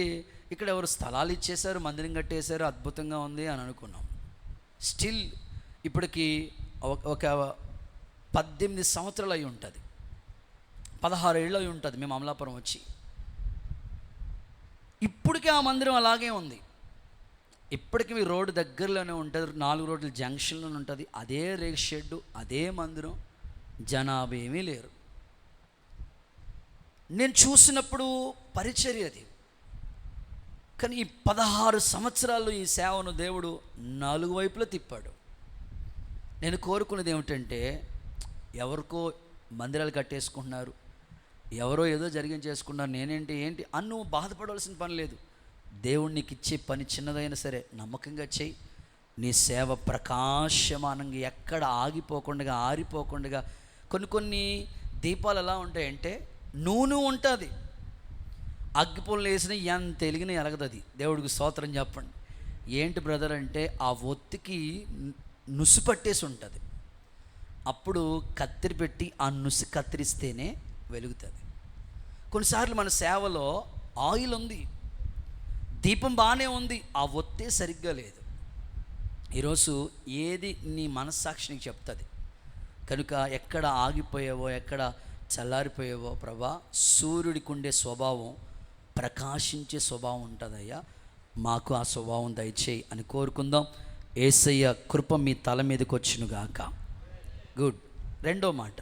ఇక్కడ ఎవరు స్థలాలు ఇచ్చేశారు, మందిరం కట్టేశారు, అద్భుతంగా ఉంది అని అనుకున్నాం. స్టిల్ ఇప్పటికి ఒక 18 సంవత్సరాలు అయి ఉంటుంది, 16 ఏళ్ళు అయి ఉంటుంది మేము అమలాపురం వచ్చి. ఇప్పటికీ ఆ మందిరం అలాగే ఉంది. ఇప్పటికీ మీ రోడ్డు దగ్గరలోనే ఉంటుంది, 4 రోడ్ల జంక్షన్లోనే ఉంటుంది. అదే రేక్ షెడ్డు, అదే మందిరం, జనాభా ఏమీ లేరు. నేను చూసినప్పుడు పరిచర్య అది. కానీ ఈ 16 సంవత్సరాలు ఈ సేవను దేవుడు 4 వైపులా తిప్పాడు. నేను కోరుకున్నది ఏమిటంటే, ఎవరికో మందిరాలు కట్టేసుకుంటున్నారు, ఎవరో ఏదో జరిగించేసుకున్నారు, ఏంటి అని నువ్వు బాధపడవలసిన పని లేదు. దేవుడు నీకు ఇచ్చే పని చిన్నదైనా సరే నమ్మకంగా చేయి. నీ సేవ ప్రకాశమానంగా ఎక్కడ ఆగిపోకుండా, ఆరిపోకుండా. కొన్ని దీపాలు ఎలా ఉంటాయంటే నూనె ఉంటుంది, అగ్గిపుల్లలు వేసిన ఎంత ఎలిగినా ఎలగదది. దేవుడికి స్తోత్రం చెప్పండి. ఏంటి బ్రదర్ అంటే, ఆ ఒత్తికి నుసు పట్టేసి ఉంటుంది. అప్పుడు కత్తిరి పెట్టి ఆ నుసు కత్తిరిస్తేనే వెలుగుతుంది. కొన్నిసార్లు మన సేవలో ఆయిల్ ఉంది, దీపం బాగానే ఉంది, ఆ ఒత్తే సరిగ్గా లేదు. ఈరోజు ఏది నీ మనస్సాక్షికి చెప్తుంది. కనుక ఎక్కడ ఆగిపోయావో, ఎక్కడ చల్లారిపోయావో, ప్రభా సూర్యుడికి ఉండే స్వభావం, ప్రకాశించే స్వభావం ఉంటుందయ్యా, మాకు ఆ స్వభావం దయచేయి అని కోరుకుందాం. యేసయ్య కృప మీ తల మీదకి వచ్చునుగాక. గుడ్. 2వ మాట,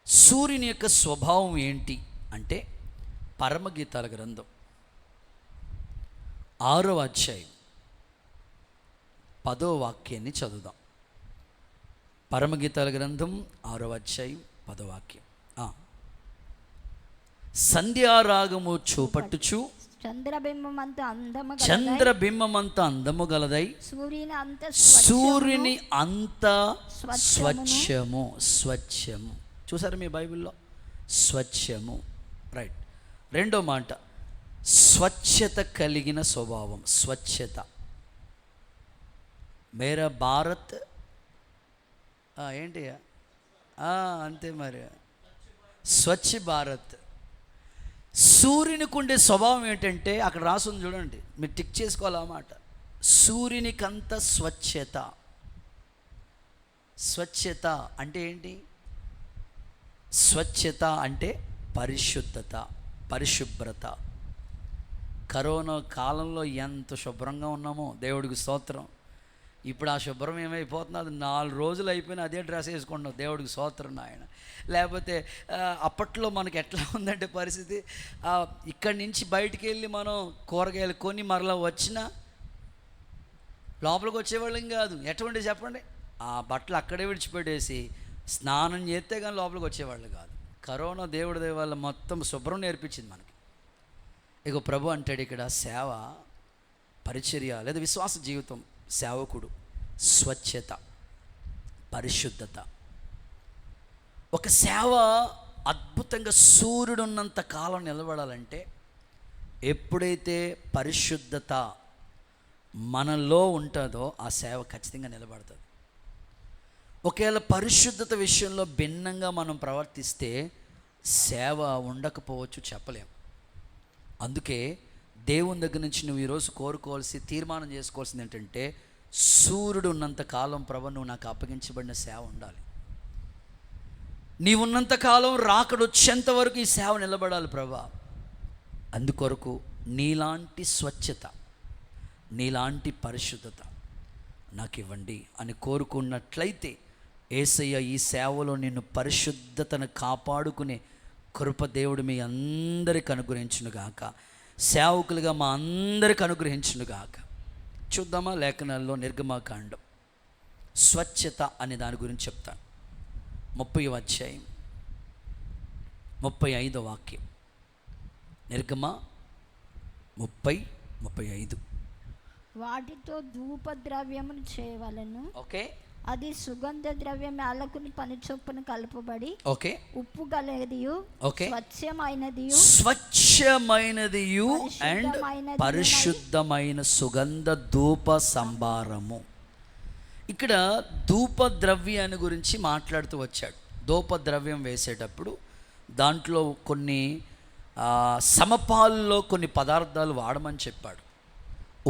సూర్యుని యొక్క స్వభావం ఏంటి అంటే, పరమగీతాల గ్రంథం 6వ అధ్యాయం 10వ వాక్యాన్ని చదువుదాం. పరమగీతాల గ్రంథం 6వ అధ్యాయం 10వ వాక్యం. సంధ్యారాగము చూపట్టుచు చంద్రబింబమంత అందము గలదై సూర్యుని అంత స్వచ్ఛము. చూసారు మీ బైబిల్లో? స్వచ్ఛము. రైట్. 2వ మాట, స్వచ్ఛత కలిగిన స్వభావం. స్వచ్ఛత. మేరా భారత్ ఏంటి అంతే మరి, స్వచ్ఛ భారత్. సూర్యునికి ఉండే స్వభావం ఏంటంటే, అక్కడ రాసుంది చూడండి, మీరు టిక్ చేసుకోవాలి ఆ మాట. సూర్యునికంత స్వచ్ఛత. స్వచ్ఛత అంటే ఏంటి? స్వచ్ఛత అంటే పరిశుద్ధత, పరిశుభ్రత. కరోనా కాలంలో ఎంత శుభ్రంగా ఉన్నామో దేవుడికి స్తోత్రం. ఇప్పుడు ఆ శుభ్రం ఏమైపోతుంది, అది 4 రోజులు అయిపోయినా అదే డ్రెస్ వేసుకుంటున్నాం, దేవుడికి స్తోత్రం ఆయన. లేకపోతే అప్పట్లో మనకి ఎట్లా ఉందంటే పరిస్థితి, ఇక్కడి నుంచి బయటికి వెళ్ళి మనం కూరగాయలు కొని మరలా వచ్చినా లోపలికి వచ్చేవాళ్ళం కాదు. ఎటువంటి చెప్పండి, ఆ బట్టలు అక్కడే విడిచిపెట్టేసి స్నానం చేస్తే కానీ లోపలికి వచ్చేవాళ్ళు కాదు. కరోనా దేవుడి దయ వల్ల మొత్తం శుభ్రం నేర్పించింది మనకి. ఇక ప్రభు అంటాడు ఇక్కడ, సేవ, పరిచర్య లేదా విశ్వాస జీవితం, సేవకుడు స్వచ్ఛత, పరిశుద్ధత. ఒక సేవ అద్భుతంగా సూర్యుడు ఉన్నంత కాలం నిలబడాలంటే ఎప్పుడైతే పరిశుద్ధత మనలో ఉంటుందో ఆ సేవ ఖచ్చితంగా నిలబడుతుంది. ఒకవేళ పరిశుద్ధత విషయంలో భిన్నంగా మనం ప్రవర్తిస్తే సేవ ఉండకపోవచ్చు, చెప్పలేం. అందుకే దేవుని దగ్గర నుంచి నువ్వు ఈరోజు కోరుకోవాల్సి, తీర్మానం చేసుకోవాల్సింది ఏంటంటే, సూర్యుడు ఉన్నంత కాలం ప్రభు నువ్వు నాకు అప్పగించబడిన సేవ ఉండాలి. నీవున్నంత కాలం రాకడ వచ్చేంత వరకు ఈ సేవ నిలబడాలి ప్రభా. అందుకొరకు నీలాంటి స్వచ్ఛత, నీలాంటి పరిశుద్ధత నాకు ఇవ్వండి అని కోరుకున్నట్లయితే యేసయ్య ఈ సేవలో నిన్ను పరిశుద్ధతను కాపాడుకునే కృప దేవుడు మీ అందరికి అనుగ్రహించునుగాక, సేవకులుగా మా అందరికి అనుగ్రహించునుగాక. చూద్దామా లేఖనాల్లో నిర్గమకాండం స్వచ్ఛత అనే దాని గురించి చెప్తాను. 30వ అధ్యాయం 35వ వాక్యం. నిర్గమ 30:35. వాటితో ధూపద్రవ్యమును చేయవలెను. ఓకే. అది సుగంధ ద్రవ్యం యాలకుని పని చొప్పున కలుపబడి, ఓకే, ఉప్పు గలదియు, ఓకే, స్వచ్ఛమైనదియు అండ్ పరిశుద్ధమైన సుగంధ ధూప సంభారము. ఇక్కడ ధూప ద్రవ్యాన్ని గురించి మాట్లాడుతూ వచ్చాడు. ధూప ద్రవ్యం వేసేటప్పుడు దాంట్లో కొన్ని సమపాల్లో కొన్ని పదార్థాలు వాడమని చెప్పాడు.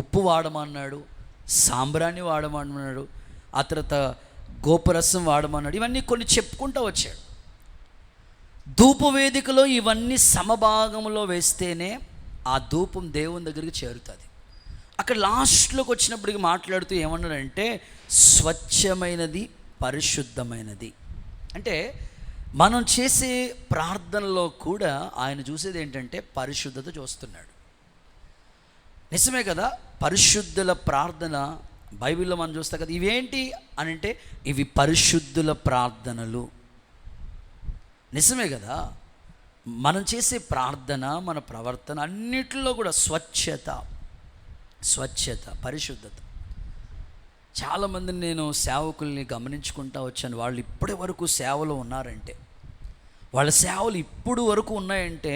ఉప్పు వాడమన్నాడు, సాంబ్రాణి వాడమన్నాడు, ఆ తర్వాత గోపరసం వాడమన్నాడు. ఇవన్నీ కొన్ని చెప్పుకుంటూ వచ్చాడు. ధూపవేదికలో ఇవన్నీ సమభాగంలో వేస్తేనే ఆ ధూపం దేవుని దగ్గరికి చేరుతుంది. అక్కడ లాస్ట్లోకి వచ్చినప్పటికి మాట్లాడుతూ ఏమన్నాడంటే స్వచ్ఛమైనది, పరిశుద్ధమైనది. అంటే మనం చేసే ప్రార్థనలో కూడా ఆయన చూసేది ఏంటంటే పరిశుద్ధత చూస్తున్నాడు. నిజమే కదా, పరిశుద్ధుల ప్రార్థన బైబిల్లో మనం చూస్తాం కదా. ఇవేంటి అని అంటే ఇవి పరిశుద్ధుల ప్రార్థనలు. నిజమే కదా, మనం చేసే ప్రార్థన, మన ప్రవర్తన అన్నిటిలో కూడా స్వచ్ఛత, పరిశుద్ధత. చాలామందిని నేను సేవకుల్ని గమనించుకుంటా వచ్చాను. వాళ్ళు ఇప్పటి వరకు సేవలో ఉన్నారంటే, వాళ్ళ సేవలు ఇప్పుడు వరకు ఉన్నాయంటే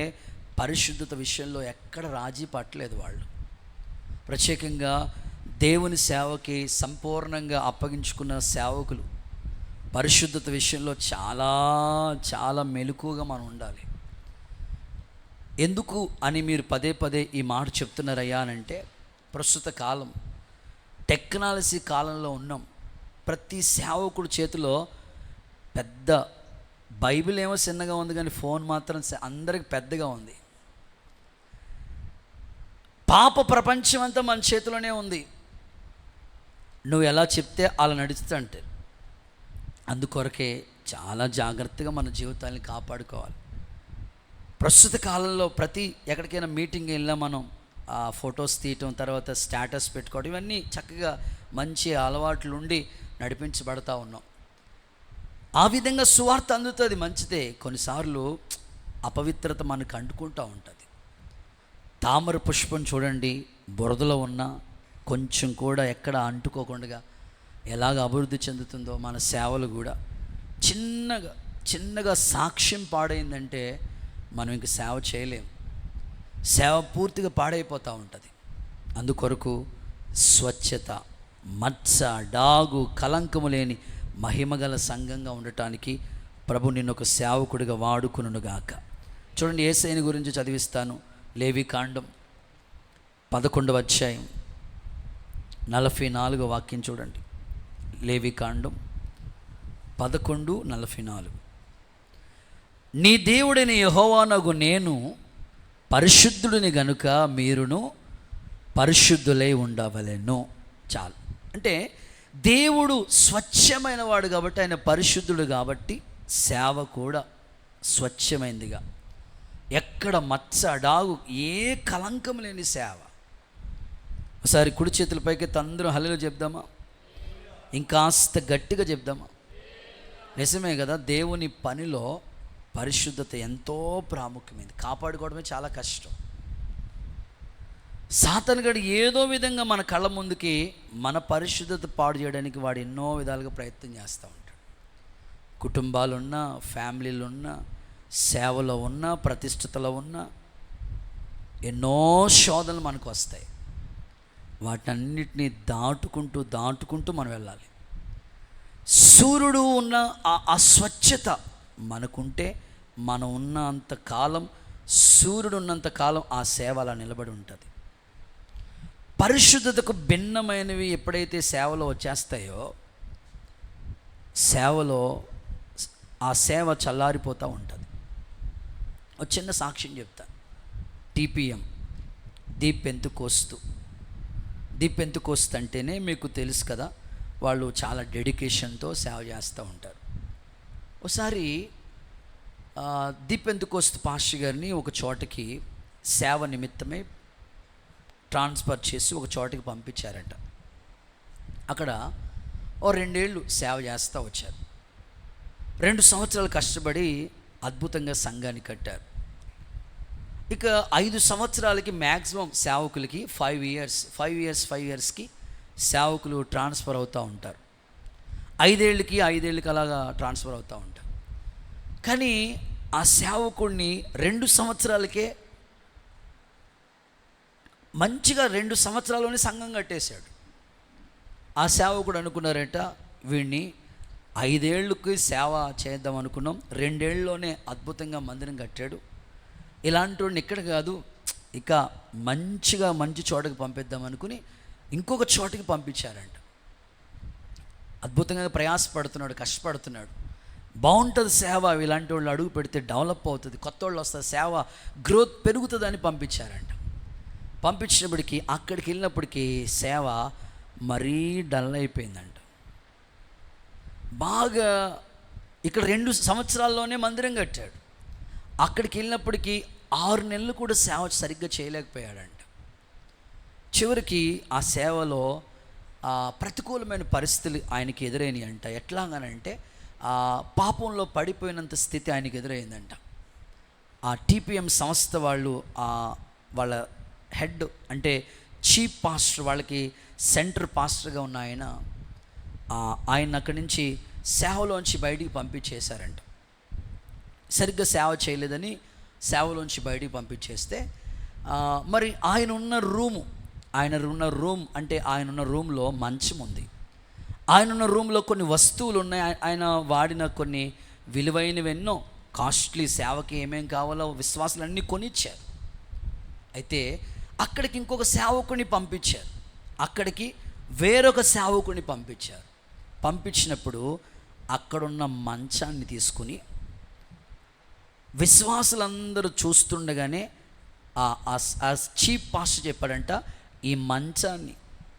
పరిశుద్ధత విషయంలో ఎక్కడ రాజీ పట్టలేదు వాళ్ళు. ప్రత్యేకంగా దేవుని సేవకి సంపూర్ణంగా అప్పగించుకున్న సేవకులు పరిశుద్ధత విషయంలో చాలా చాలా మెలకువగా మనం ఉండాలి. ఎందుకు అని మీరు పదే పదే ఈ మాట చెప్తున్నారయ్యా అని అంటే, ప్రస్తుత కాలం టెక్నాలజీ కాలంలో ఉన్నాం. ప్రతి సేవకుడు చేతిలో పెద్ద బైబిల్ ఏమో చిన్నగా ఉంది, కానీ ఫోన్ మాత్రం అందరికి పెద్దగా ఉంది. పాప ప్రపంచం అంతా మన చేతిలోనే ఉంది. నువ్వు ఎలా చెప్తే అలా నడుస్తా అంటే. అందుకొరకే చాలా జాగ్రత్తగా మన జీవితాన్ని కాపాడుకోవాలి. ప్రస్తుత కాలంలో ఎక్కడికైనా మీటింగ్ వెళ్ళినా మనం ఫొటోస్ తీయటం, తర్వాత స్టేటస్ పెట్టుకోవడం, ఇవన్నీ చక్కగా మంచి అలవాట్లు ఉండి నడిపించబడతా ఉన్నాం. ఆ విధంగా సువార్త అందుతుంది, మంచిదే. కొన్నిసార్లు అపవిత్రత మనకు అంటుకుంటూ ఉంటుంది. తామర పుష్పం చూడండి, బురదలో ఉన్న కొంచెం కూడా ఎక్కడ అంటుకోకుండా ఎలాగ అభివృద్ధి చెందుతుందో మన సేవలు కూడా చిన్నగా సాక్ష్యం పాడైందంటే మనం ఇంక సేవ చేయలేము. సేవ పూర్తిగా పాడైపోతూ ఉంటుంది. అందుకొరకు స్వచ్ఛత, మచ్చ, డాగు, కలంకము లేని మహిమగల సంఘంగా ఉండటానికి ప్రభు నిన్ను ఒక సేవకుడిగా వాడుకునుగాక. చూడండి, యేసయ్యని గురించి చదివిస్తాను. లేవికాండం 11వ అధ్యాయం 44 వాక్యం చూడండి. లేవికాండం 11:44. నీ దేవుడైన యెహోవానగు నేను పరిశుద్ధుడిని గనుక మీరును పరిశుద్ధులై ఉండవలెను. చాలు. అంటే దేవుడు స్వచ్ఛమైన వాడు కాబట్టి, ఆయన పరిశుద్ధుడు కాబట్టి సేవ కూడా స్వచ్ఛమైందిగా, ఎక్కడ మచ్చ డాగు ఏ కలంకం లేని సేవ. ఒకసారి కుడి చేతుల పైకి అందరూ హల్లెలూయా చెప్దామా? ఇంకాస్త గట్టిగా చెప్దామా? నిజమే కదా, దేవుని పనిలో పరిశుద్ధత ఎంతో ప్రాముఖ్యమైంది. కాపాడుకోవడమే చాలా కష్టం. సాతానుగాడు ఏదో విధంగా మన కళ్ళ ముందుకి మన పరిశుద్ధత పాడు చేయడానికి వాడు ఎన్నో విధాలుగా ప్రయత్నం చేస్తూ ఉంటాడు. కుటుంబాలున్నా, ఫ్యామిలీలున్నా, సేవలో ఉన్నా, ప్రతిష్టతలో ఉన్నా ఎన్నో శోధనలు మనకు వస్తాయి. వాటన్నిటిని దాటుకుంటూ మనం వెళ్ళాలి. సూర్యుడు ఉన్న ఆ స్వచ్ఛత మనకుంటే, మనం ఉన్నంత కాలం, సూర్యుడు ఉన్నంత కాలం ఆ సేవ అలా నిలబడి ఉంటుంది. పరిశుద్ధతకు భిన్నమైనవి ఎప్పుడైతే సేవలో వచ్చేస్తాయో, సేవలో ఆ సేవ చల్లారిపోతూ ఉంటుంది. ఒక చిన్న సాక్ష్యం చెప్తా. టీపీఎం దీప్ పెంతుకోస్తు అంటేనే మీకు తెలుసు కదా, వాళ్ళు చాలా డెడికేషన్తో సేవ చేస్తూ ఉంటారు. ఒకసారి దీప్ పెంతుకోస్తు పాస్టర్ గారిని ఒక చోటకి సేవ నిమిత్తమే ట్రాన్స్ఫర్ చేసి ఒక చోటకి పంపించారట. అక్కడ 2 ఏళ్ళు సేవ చేస్తూ వచ్చారు. 2 సంవత్సరాలు కష్టపడి అద్భుతంగా సంఘాన్ని కట్టారు. ఇక 5 సంవత్సరాలకి మ్యాక్సిమం సేవకులకి 5 ఇయర్స్కి సేవకులు ట్రాన్స్ఫర్ అవుతూ ఉంటారు. 5 ఏళ్ళకి అలాగా ట్రాన్స్ఫర్ అవుతూ ఉంటారు. కానీ ఆ సేవకుడిని 2 సంవత్సరాలకే మంచిగా 2 సంవత్సరాల్లోనే సంఘం కట్టేశాడు. ఆ సేవకుడు అనుకున్నారట, వీడిని 5 ఏళ్ళకి సేవ చేద్దాం అనుకున్నాం, 2 ఏళ్ళలోనే అద్భుతంగా మందిరం కట్టాడు. ఇలాంటి వాడిని ఇక్కడ కాదు, ఇక మంచి చోటకి పంపిద్దాం అనుకుని ఇంకొక చోటకి పంపించారంట. అద్భుతంగా ప్రయాసపడుతున్నాడు, కష్టపడుతున్నాడు, బాగుంటుంది సేవ. ఇలాంటి వాళ్ళు అడుగు పెడితే డెవలప్ అవుతుంది, కొత్త వాళ్ళు వస్తారు, సేవ గ్రోత్ పెరుగుతుందని పంపించారంట. పంపించినప్పటికీ అక్కడికి వెళ్ళినప్పటికీ సేవ మరీ డల్ అయిపోయిందంట. బాగా ఇక్కడ 2 సంవత్సరాల్లోనే మందిరం కట్టాడు. అక్కడికి వెళ్ళినప్పటికీ 6 నెలలు కూడా సేవ సరిగ్గా చేయలేకపోయాడంట. చివరికి ఆ సేవలో ప్రతికూలమైన పరిస్థితులు ఆయనకి ఎదురైనాయి అంట. ఎట్లాగానంటే పాపంలో పడిపోయినంత స్థితి ఆయనకి ఎదురైందంట. ఆ టీపీఎం సంస్థ వాళ్ళు వాళ్ళ హెడ్ అంటే చీఫ్ పాస్టర్, వాళ్ళకి సెంటర్ పాస్టర్గా ఉన్న ఆయన అక్కడి నుంచి సేవలోంచి బయటికి పంపించేశారంట. సరిగ్గా సేవ చేయలేదని సేవలోంచి బయటికి పంపించేస్తే మరి ఆయన ఉన్న రూమ్లో మంచం ఉంది. ఆయన ఉన్న రూమ్లో కొన్ని వస్తువులు ఉన్నాయి. ఆయన వాడిన కొన్ని విలువైనవెన్నో కాస్ట్లీ సేవకి ఏమేం కావాలో విశ్వాసాలన్నీ కొనిచ్చారు. అయితే అక్కడికి ఇంకొక సేవకుని పంపించారు, అక్కడికి వేరొక సేవకుని పంపించారు. పంపించినప్పుడు అక్కడున్న మంచాన్ని తీసుకుని విశ్వాసులందరూ చూస్తుండగానే ఆ చీఫ్ పాస్టర్ చెప్పాడంట, ఈ మంచాన్ని,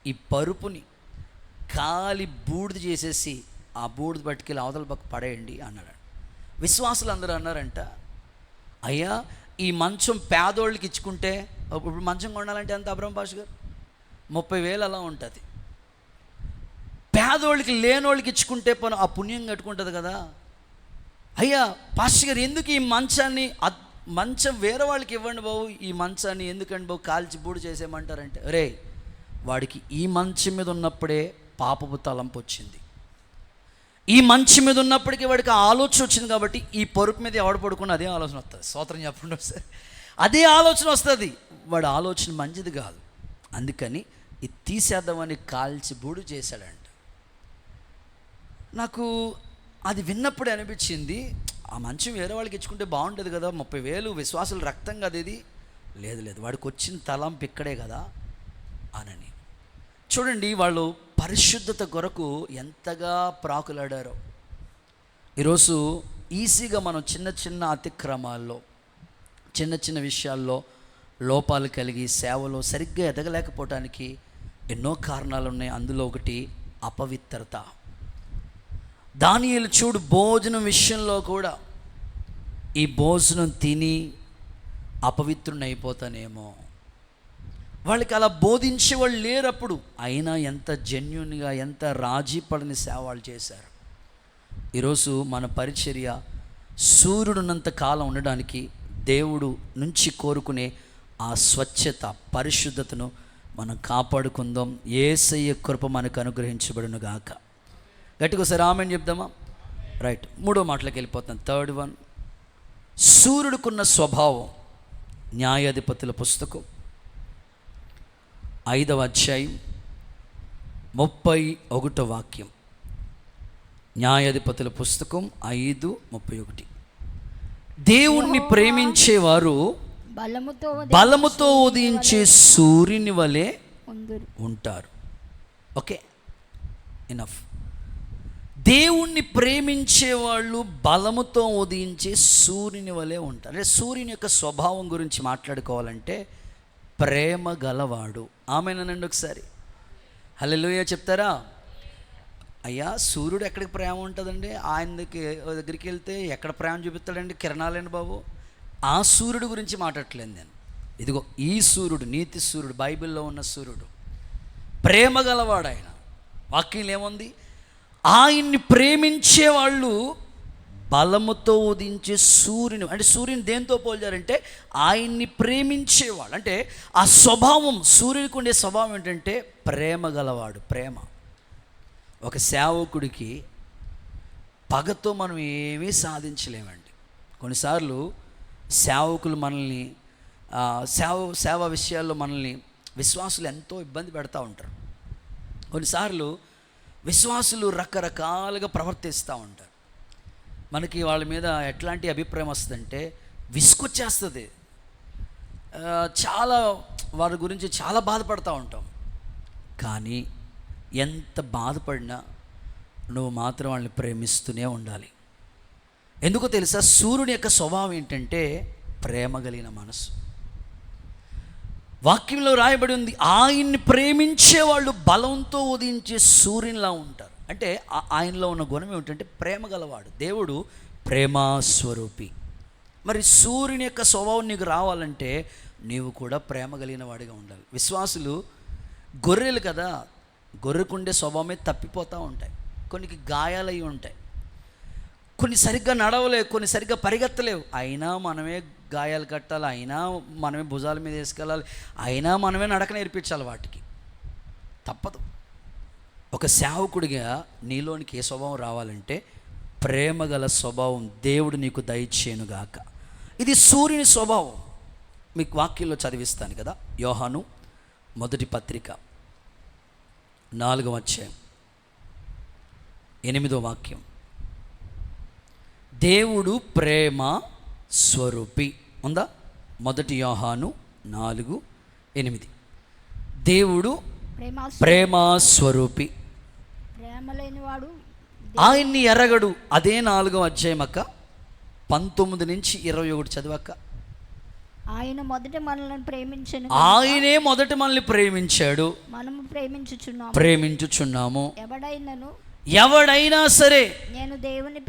ఈ పరుపుని కాలి బూడిద చేసేసి ఆ బూడిద పట్టుకెళ్ళి అవతల పక్క పడేయండి అన్నాడు. విశ్వాసులు అందరూ అన్నారంట, అయ్యా ఈ మంచం పేదోళ్ళకి ఇచ్చుకుంటే, ఇప్పుడు మంచం కొనాలంటే ఎంత అబ్రహం పాష గారు? 30,000 అలా ఉంటుంది. పేదోళ్ళకి లేనోళ్ళకి ఇచ్చుకుంటే ఆ పుణ్యం కట్టుకుంటుంది కదా. అయ్యా పాస్టర్ గారు ఎందుకు ఈ మంచం వేరే వాళ్ళకి ఇవ్వండి బాబు, ఈ మంచాన్ని ఎందుకండి బాబు కాల్చి బూడి చేసేయమంటారంటే, రే వాడికి ఈ మంచం మీద ఉన్నప్పుడే పాపపు తలంపు వచ్చింది, ఈ మంచం మీద ఉన్నప్పటికీ వాడికి ఆలోచన వచ్చింది కాబట్టి ఈ పరుపు మీద ఎవడు పడుకున్న అదే ఆలోచన వస్తుంది. స్తోత్రం చెప్పండి ఒకసారి. అదే ఆలోచన వస్తుంది. వాడి ఆలోచన మంచిది కాదు, అందుకని ఇది తీసేద్దామని కాల్చి బూడి చేశాడంట. నాకు అది విన్నప్పుడే అనిపించింది, ఆ మంచం వేరే వాళ్ళకి ఇచ్చుకుంటే బాగుంటుంది కదా, 30,000 విశ్వాసుల రక్తం కదా ఇది. లేదు వాడికి వచ్చిన తలంపు ఇక్కడే కదా అనని. చూడండి, వాళ్ళు పరిశుద్ధత కొరకు ఎంతగా ప్రాకులాడారో. ఈరోజు ఈజీగా మనం చిన్న చిన్న అతిక్రమాల్లో, చిన్న చిన్న విషయాల్లో లోపాలు కలిగి సేవలో సరిగ్గా ఎదగలేకపోవటానికి ఎన్నో కారణాలు ఉన్నాయి. అందులో ఒకటి అపవిత్రత. దానియేలు చూడు, భోజనం విషయంలో కూడా ఈ భోజనం తిని అపవిత్రుని అయిపోతానేమో, వాళ్ళకి అలా బోధించే వాళ్ళు లేరప్పుడు. అయినా ఎంత జెన్యూన్గా, ఎంత రాజీ పడని సేవ వాళ్ళు చేశారు. ఈరోజు మన పరిచర్య సూర్యుడున్నంత కాలం ఉండడానికి దేవుడు నుంచి కోరుకునే ఆ స్వచ్ఛత, పరిశుద్ధతను మనం కాపాడుకుందాం. యేసయ్య కృప మనకు అనుగ్రహించబడును గాక. గట్టిగా ఒకసారి ఆమేన్ చెప్దామా? రైట్, 3వ మాటలోకి వెళ్ళిపోతాం. థర్డ్ వన్, సూర్యుడికున్న స్వభావం. న్యాయాధిపతుల పుస్తకం 5వ అధ్యాయం 31వ వాక్యం. న్యాయాధిపతుల పుస్తకం 5:31. దేవుణ్ణి ప్రేమించేవారు బలముతో ఉదయించే సూర్యుని వలె ఉంటారు. Okay, enough. దేవుణ్ణి ప్రేమించే వాళ్ళు బలముతో ఉదయించే సూర్యుని వలె ఉంటారు. అంటే సూర్యుని యొక్క స్వభావం గురించి మాట్లాడుకోవాలంటే ప్రేమ గలవాడు. ఆమేనండి ఒకసారి హల్లెలూయా చెప్తారా? అయ్యా, సూర్యుడు ఎక్కడికి ప్రేమ ఉంటుందండి? ఆయన దగ్గరికి వెళ్తే ఎక్కడ ప్రేమ చూపిస్తాడండి? కిరణాలండి బాబు. ఆ సూర్యుడు గురించి మాట్లాడట్లేదు నేను. ఇదిగో ఈ సూర్యుడు, నీతి సూర్యుడు, బైబిల్లో ఉన్న సూర్యుడు ప్రేమ గలవాడు. ఆయన వాక్యం ఏముంది? ఆయన్ని ప్రేమించే వాళ్ళు బలముతో ఉదించే సూర్యుని. అంటే సూర్యుని దేంతో పోల్చారంటే ఆయన్ని ప్రేమించేవాళ్ళు. అంటే ఆ స్వభావం, సూర్యుడికి ఉండే స్వభావం ఏంటంటే ప్రేమ గలవాడు. ప్రేమ. ఒక సేవకుడికి పగతో మనం ఏమీ సాధించలేమండి. కొన్నిసార్లు సేవకులు మనల్ని సేవ విషయాల్లో మనల్ని విశ్వాసులు ఎంతో ఇబ్బంది పెడతా ఉంటారు. కొన్నిసార్లు విశ్వాసులు రకరకాలుగా ప్రవర్తిస్తూ ఉంటారు. మనకి వాళ్ళ మీద ఎట్లాంటి అభిప్రాయం వస్తుందంటే విసుకొచ్చేస్తుంది. చాలా వారి గురించి చాలా బాధపడుతూ ఉంటాం. కానీ ఎంత బాధపడినా నువ్వు మాత్రం వాళ్ళని ప్రేమిస్తూనే ఉండాలి. ఎందుకో తెలుసా? సూర్యుని యొక్క స్వభావం ఏంటంటే ప్రేమ కలిగిన మనసు. వాక్యంలో రాయబడి ఉంది, ఆయన్ని ప్రేమించే వాళ్ళు బలంతో ఉదయించే సూర్యునిలా ఉంటారు. అంటే ఆయనలో ఉన్న గుణం ఏమిటంటే ప్రేమ గలవాడు. దేవుడు ప్రేమాస్వరూపి. మరి సూర్యుని యొక్క స్వభావం నీకు రావాలంటే నీవు కూడా ప్రేమ కలిగిన వాడిగా ఉండాలి. విశ్వాసులు గొర్రెలు కదా, గొర్రెకుండే స్వభావమే తప్పిపోతూ ఉంటాయి. కొన్నికి గాయాలయ్యి ఉంటాయి, కొన్ని సరిగ్గా నడవలేవు, కొన్ని సరిగ్గా పరిగెత్తలేవు. అయినా మనమే గాయాలు కట్టాలి, అయినా మనమే భుజాల మీద వేసుకెళ్ళాలి, అయినా మనమే నడక నేర్పించాలి. వాటికి తప్పదు. ఒక సేవకుడిగా నీలోనికి ఏ స్వభావం రావాలంటే ప్రేమ గల స్వభావం దేవుడు నీకు దయచేయునుగాక. ఇది సూర్యుని స్వభావం. మీకు వాక్యంలో చదివిస్తాను కదా. యోహాను మొదటి పత్రిక 4వ అధ్యాయం 8వ వాక్యం. దేవుడు ప్రేమ స్వరూపి ఉందా? మొదటి యోహాను 4:8. దేవుడు ప్రేమ స్వరూపి, ప్రేమ లేనివాడు ఆయన్ని ఎరగడు. అదే 4వ అధ్యాయం అక్క 19 నుంచి 21 చదివక్క. ఆయన మొదట మనల్ని ప్రేమించను, ఆయనే మొదట మనల్ని ప్రేమించాడు, మనము ప్రేమించుచున్నాము. ఎవడైనా సరే నేను దేవుని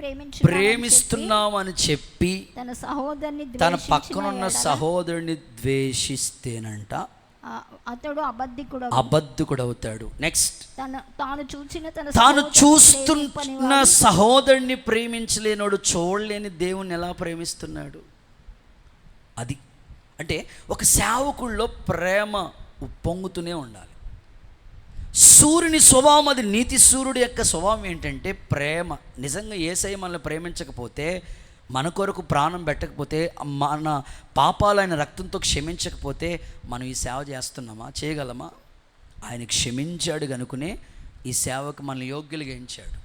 ప్రేమిస్తున్నామని చెప్పి తన పక్కనున్న సహోదరుని ద్వేషిస్తేనంట అతడు అబద్ధికుడు అవుతాడు. నెక్స్ట్, తాను చూస్తున్న సహోదరుని ప్రేమించలేనోడు చూడలేని దేవుణ్ణి ఎలా ప్రేమిస్తున్నాడు? అది అంటే ఒక సేవకుల్లో ప్రేమ ఉప్పొంగుతూనే ఉండాలి. సూర్యుని స్వభావం అది. నీతి సూర్యుడి యొక్క స్వభావం ఏంటంటే ప్రేమ. నిజంగా యేసయ్య మనల్ని ప్రేమించకపోతే, మన కొరకు ప్రాణం పెట్టకపోతే, మన పాపాలు ఆయన రక్తంతో క్షమించకపోతే మనం ఈ సేవ చేస్తున్నామా? చేయగలమా? ఆయన క్షమించాడు కనుకనే ఈ సేవకు మనల్ని యోగ్యులుగా ఎంచాడు.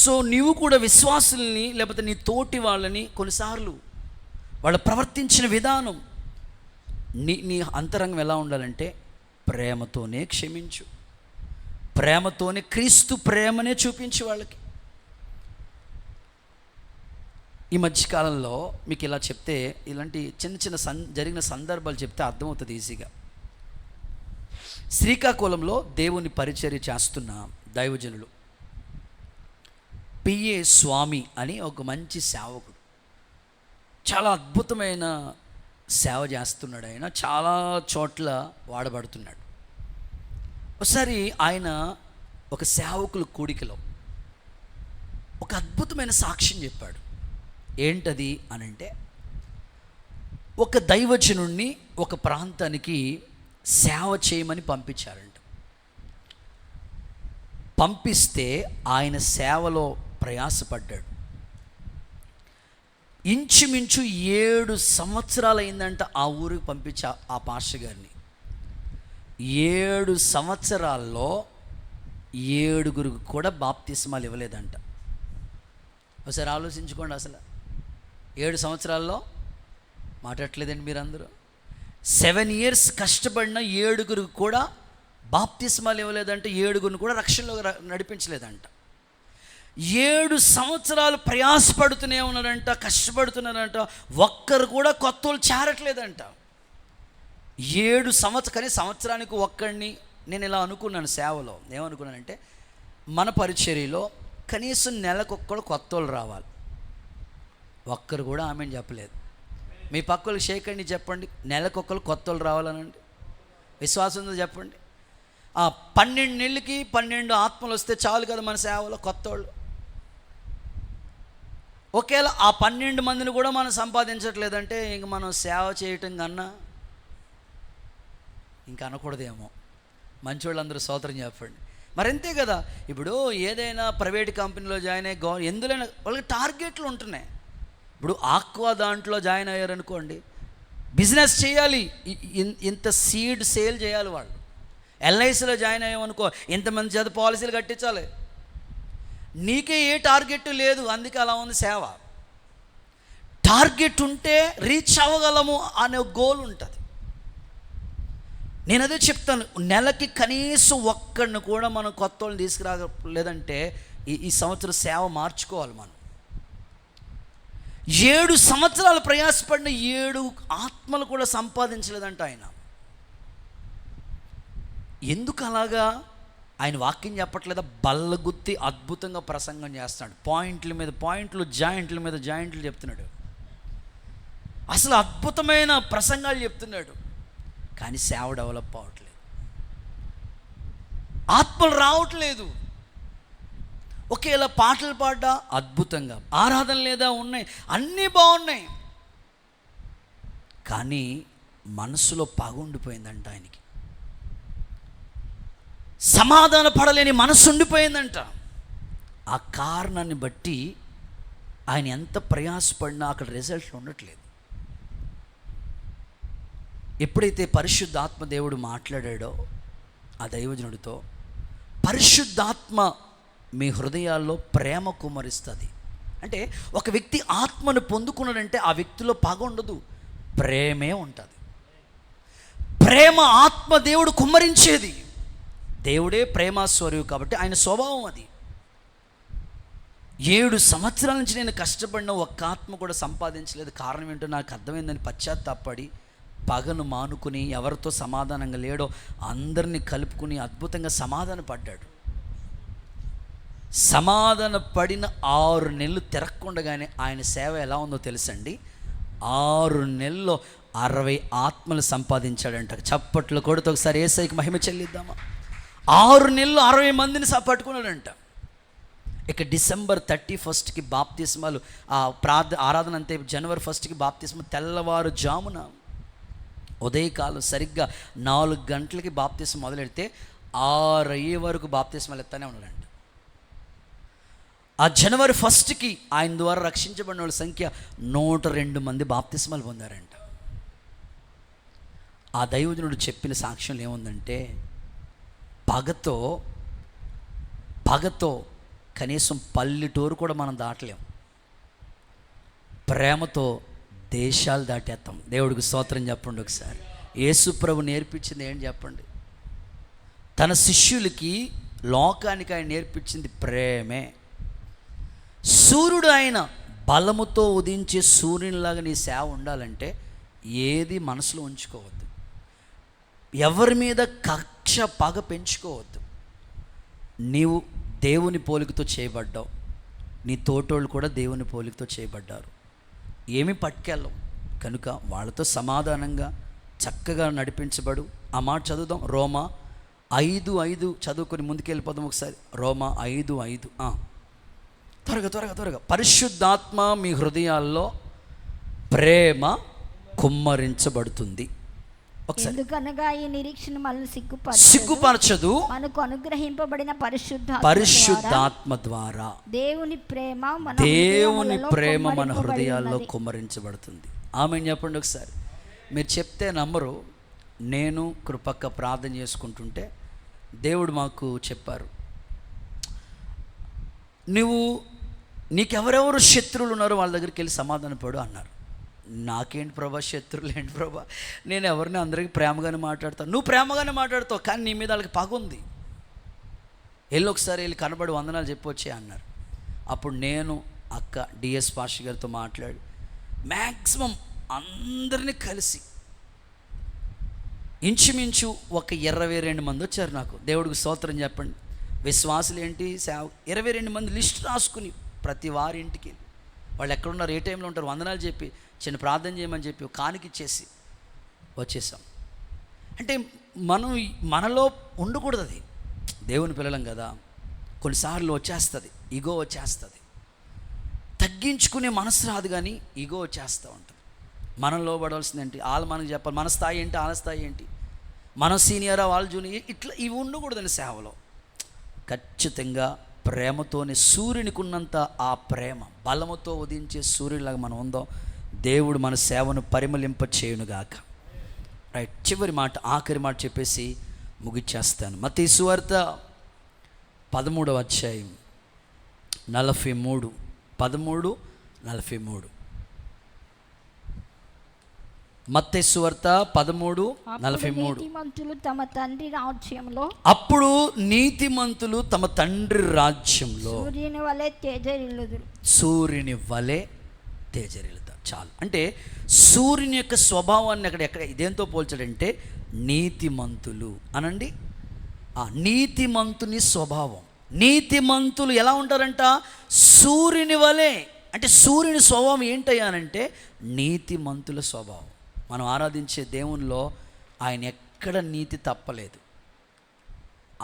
సో నీవు కూడా విశ్వాసుల్ని లేకపోతే నీ తోటి వాళ్ళని కొన్నిసార్లు వాళ్ళు ప్రవర్తించిన విధానం, నీ అంతరంగం ఎలా ఉండాలంటే ప్రేమతోనే క్షమించు. ప్రేమతోనే, క్రీస్తు ప్రేమనే చూపించి వాళ్ళకి. ఈ మధ్యకాలంలో మీకు ఇలా చెప్తే, ఇలాంటి చిన్న చిన్న జరిగిన సందర్భాలు చెప్తే అర్థమవుతుంది ఈజీగా. శ్రీకాకుళంలో దేవుని పరిచర్య చేస్తున్న దైవజనులు పిఏ స్వామి అని ఒక మంచి సేవకుడు, చాలా అద్భుతమైన సేవ చేస్తున్నాడు. ఆయన చాలా చోట్ల వాడబడుతున్నాడు. ఒకసారి ఆయన ఒక సేవకుల కూడికలో ఒక అద్భుతమైన సాక్ష్యం చెప్పాడు. ఏంటది అనంటే, ఒక దైవజనుణ్ణి ఒక ప్రాంతానికి సేవ చేయమని పంపించారంట. పంపిస్తే ఆయన సేవలో ప్రయాసపడ్డాడు. ఇంచుమించు 7 సంవత్సరాలు అయిందంట ఆ ఊరికి పంపించా ఆ పాస్టర్ గారిని. 7 సంవత్సరాల్లో 7గురికి కూడా బాప్తిస్మాలు ఇవ్వలేదంట. ఒకసారి ఆలోచించుకోండి. అసలు 7 సంవత్సరాల్లో మాట్లాడలేదండి మీరందరూ. 7 years కష్టపడిన 7గురికి కూడా బాప్తిస్మాలు ఇవ్వలేదంటే, 7గురిని కూడా రక్షణలో నడిపించలేదంట. 7 సంవత్సరాలు ప్రయాసపడుతూనే ఉన్నారంట, కష్టపడుతున్నారంట, ఒక్కరు కూడా కొత్తోళ్ళు చేరట్లేదంట. 7 సంవత్సరం, సంవత్సరానికి ఒక్కడిని. నేను ఇలా అనుకున్నాను సేవలో, ఏమనుకున్నానంటే, మన పరిచర్యలో కనీసం నెలకొక్కడు కొత్తోళ్ళు రావాలి. ఒక్కరు కూడా ఆమెను చెప్పలేదు. మీ పక్కలు షేకండి, చెప్పండి, నెలకొక్కరు కొత్తోళ్ళు రావాలనండి. విశ్వాసంతో చెప్పండి. 12 నెలలకి 12 ఆత్మలు వస్తే చాలు కదా మన సేవలో కొత్తోళ్ళు. ఒకవేళ ఆ 12 మందిని కూడా మనం సంపాదించట్లేదంటే ఇంక మనం సేవ చేయటం కన్నా ఇంకా అనకూడదేమో. మంచోళ్ళందరూ స్తోత్రం చెప్పండి. మరి అంతే కదా. ఇప్పుడు ఏదైనా ప్రైవేట్ కంపెనీలో జాయిన్ అయ్యి ఎందులోనే వాళ్ళకి టార్గెట్లు ఉంటున్నాయి. ఇప్పుడు ఆక్వా దాంట్లో జాయిన్ అయ్యారనుకోండి, బిజినెస్ చేయాలి, ఇంత సీడ్ సేల్ చేయాలి వాళ్ళు. ఎల్ఐసిలో జాయిన్ అయ్యామనుకో, ఇంతమంది చేత పాలసీలు కట్టించాలి. నీకే ఏ టార్గెట్ లేదు, అందుకే అలా ఉంది సేవ. టార్గెట్ ఉంటే రీచ్ అవ్వగలము అనే గోల్ ఉంటుంది. నేను అదే చెప్తాను, నెలకి కనీసం ఒక్కడిని కూడా మనం కొత్త వాళ్ళని తీసుకురాలేదంటే ఈ సంవత్సరం సేవ మార్చుకోవాలి మనం. 7 సంవత్సరాలు ప్రయాసపడిన 7 ఆత్మలు కూడా సంపాదించలేదంట ఆయన. ఎందుకు అలాగా? ఆయన వాక్యం చెప్పట్లేదా? బల్లగుత్తి అద్భుతంగా ప్రసంగం చేస్తున్నాడు. పాయింట్ల మీద పాయింట్లు, జాయింట్ల మీద జాయింట్లు చెప్తున్నాడు. అసలు అద్భుతమైన ప్రసంగాలు చెప్తున్నాడు. కానీ సేవ డెవలప్ అవ్వట్లేదు, ఆత్మలు రావట్లేదు. ఒకేలా పాటలు పాడ్డా అద్భుతంగా, ఆరాధన లేదా ఉన్నాయి, అన్నీ బాగున్నాయి, కానీ మనసులో పగుండిపోయిందంట. ఆయనకి సమాధాన పడలేని మనసు ఉండిపోయిందంట. ఆ కారణాన్ని బట్టి ఆయన ఎంత ప్రయాసపడినా అక్కడ రిజల్ట్ ఉండట్లేదు. ఎప్పుడైతే పరిశుద్ధాత్మ దేవుడు మాట్లాడాడో ఆ దైవజనుడితో, పరిశుద్ధాత్మ మీ హృదయాల్లో ప్రేమ కుమ్మరిస్తుంది. అంటే ఒక వ్యక్తి ఆత్మను పొందుకున్నాడంటే ఆ వ్యక్తిలో పగ ఉండదు, ప్రేమే ఉంటుంది. ప్రేమ ఆత్మ దేవుడు కుమ్మరించేది. దేవుడే ప్రేమస్వరూపి కాబట్టి ఆయన స్వభావం అది. 7 సంవత్సరాల నుంచి నేను కష్టపడిన ఒక్క ఆత్మ కూడా సంపాదించలేదు. కారణం ఏంటో నాకు అర్థమైందని పశ్చాత్తాపడి పగను మానుకుని, ఎవరితో సమాధానంగా లేడో అందరినీ కలుపుకుని అద్భుతంగా సమాధాన పడ్డాడు. సమాధాన పడిన 6 నెలలు తిరగకుండగానే ఆయన సేవ ఎలా ఉందో తెలుసండి. 6 నెలల్లో 60 ఆత్మలు సంపాదించాడంట. చప్పట్లు కొడుతూ ఒకసారి యేసయ్యకి మహిమ చెల్లిద్దామా. 6 నెలలు 60 మందిని పట్టుకున్నాడంట. ఇక December 31st బాప్తిస్మాలు, ఆరాధన అంతే January 1st బాప్తిస్మ. తెల్లవారుజామున ఉదయకాలం సరిగ్గా 4 గంటలకి బాప్తిస్మ మొదలెడితే 6 అయ్యే వరకు బాప్తిస్మాలు ఎత్తానే ఉన్నాడంట. ఆ January 1st ఆయన ద్వారా రక్షించబడిన వాళ్ళ సంఖ్య 102 మంది బాప్తిస్మాలు పొందారంట. ఆ దైవజనుడు చెప్పిన సాక్ష్యం ఏముందంటే, పగతో కనీసం పల్లెటూరు కూడా మనం దాటలేం, ప్రేమతో దేశాలు దాటేస్తాం. దేవుడికి స్తోత్రం చెప్పండి ఒకసారి. యేసు ప్రభు నేర్పించింది ఏంటి చెప్పండి? తన శిష్యులకి లోకానికి ఆయన నేర్పించింది ప్రేమే. సూర్యుడు ఆయన బలముతో ఉదించే సూర్యునిలాగా నీ సేవ ఉండాలంటే ఏది మనసులో ఉంచుకోవద్దు, ఎవరి మీద కక్ష పగ పెంచుకోవద్దు. నీవు దేవుని పోలికతో చేయబడ్డావు, నీ తోటోళ్ళు కూడా దేవుని పోలికతో చేయబడ్డారు. ఏమి పట్టుకెళ్ళవు కనుక వాళ్ళతో సమాధానంగా చక్కగా నడిపించబడు. ఆ మాట చదువుదాం, రోమా 5:5 చదువుకొని ముందుకెళ్ళిపోదాం ఒకసారి. రోమా 5:5 త్వరగా. పరిశుద్ధాత్మ మీ హృదయాల్లో ప్రేమ కుమ్మరించబడుతుంది. ఒకసారి, ఎందుకనగా ఈ నిరీక్షణ మనల్ని సిగ్గుపరచదు, మనకు అనుగ్రహింపబడిన పరిశుద్ధాత్మ ద్వారా దేవుని ప్రేమ మన హృదయాల్లో కుమ్మరించబడుతుంది. ఆమె చెప్పండి ఒకసారి. మీరు చెప్తే నమ్మరు. నేను కృపక్క ప్రార్థన చేసుకుంటుంటే దేవుడు మాకు చెప్పారు, నీకెవరెవరు శత్రువులు ఉన్నారో వాళ్ళ దగ్గరికి వెళ్ళి సమాధానపడు అన్నారు. నాకేంటి ప్రభా శత్రువులు ఏంటి ప్రభా, నేను ఎవరిని అందరికీ ప్రేమగానే మాట్లాడతాను. నువ్వు ప్రేమగానే మాట్లాడతావు, కానీ నీ మీద వాళ్ళకి పగ ఉంది. ఒకసారి వెళ్ళి కనబడి వందనాలు చెప్పొచ్చే అన్నారు. అప్పుడు నేను అక్క డిఎస్ పాషి గారితో మాట్లాడి మ్యాక్సిమం అందరినీ కలిసి ఇంచుమించు ఒక 22 మంది వచ్చారు. నాకు దేవుడికి స్తోత్రం చెప్పండి. విశ్వాసులు ఏంటి 22 మంది లిస్ట్ రాసుకుని ప్రతి వారి ఇంటికి వాళ్ళు ఎక్కడున్నారు, ఏ టైంలో ఉంటారు, వందనాలు చెప్పి చిన్న ప్రార్థన చేయమని చెప్పి కానికిచ్చేసి వచ్చేసాం. అంటే మనలో ఉండకూడదు అది. దేవుని పిల్లలం కదా, కొన్నిసార్లు వచ్చేస్తుంది, ఈగో వచ్చేస్తుంది. తగ్గించుకునే మనసు రాదు, కానీ ఈగో వచ్చేస్తూ ఉంటుంది. మనం లోబడాల్సింది ఏంటి, వాళ్ళు మనకు చెప్పాలి, మన స్థాయి ఏంటి, వాళ్ళ స్థాయి ఏంటి, మన సీనియరా వాళ్ళు జూనియర్, ఇట్లా ఇవి ఉండకూడదండి సేవలో. ఖచ్చితంగా ప్రేమతోనే సూర్యునికి ఉన్నంత ఆ ప్రేమ బలముతో ఉదించే సూర్యునిలాగా మనం ఉందాం. దేవుడు మన సేవను పరిమళింప చేయునుగాక. రైట్, చివరి మాట, ఆఖరి మాట చెప్పేసి ముగిచ్చేస్తాను. మత్తయి సువార్త 13వ అధ్యాయం 43, 13:43. మత్తయి సువార్త 13:43. అప్పుడు నీతిమంతులు తమ తండ్రి రాజ్యంలో సూర్యుని వలె తేజరిల్లుతారు. చాలు. అంటే సూర్యుని యొక్క స్వభావాన్ని ఎక్కడ ఇదేంతో పోల్చాడంటే నీతిమంతులు అనండి. నీతిమంతుని స్వభావం. నీతిమంతులు ఎలా ఉంటారంట, సూర్యుని వలె. అంటే సూర్యుని స్వభావం ఏంటయ్యానంటే నీతిమంతుల స్వభావం. మనం ఆరాధించే దేవునిలో ఆయన ఎక్కడ నీతి తప్పలేదు.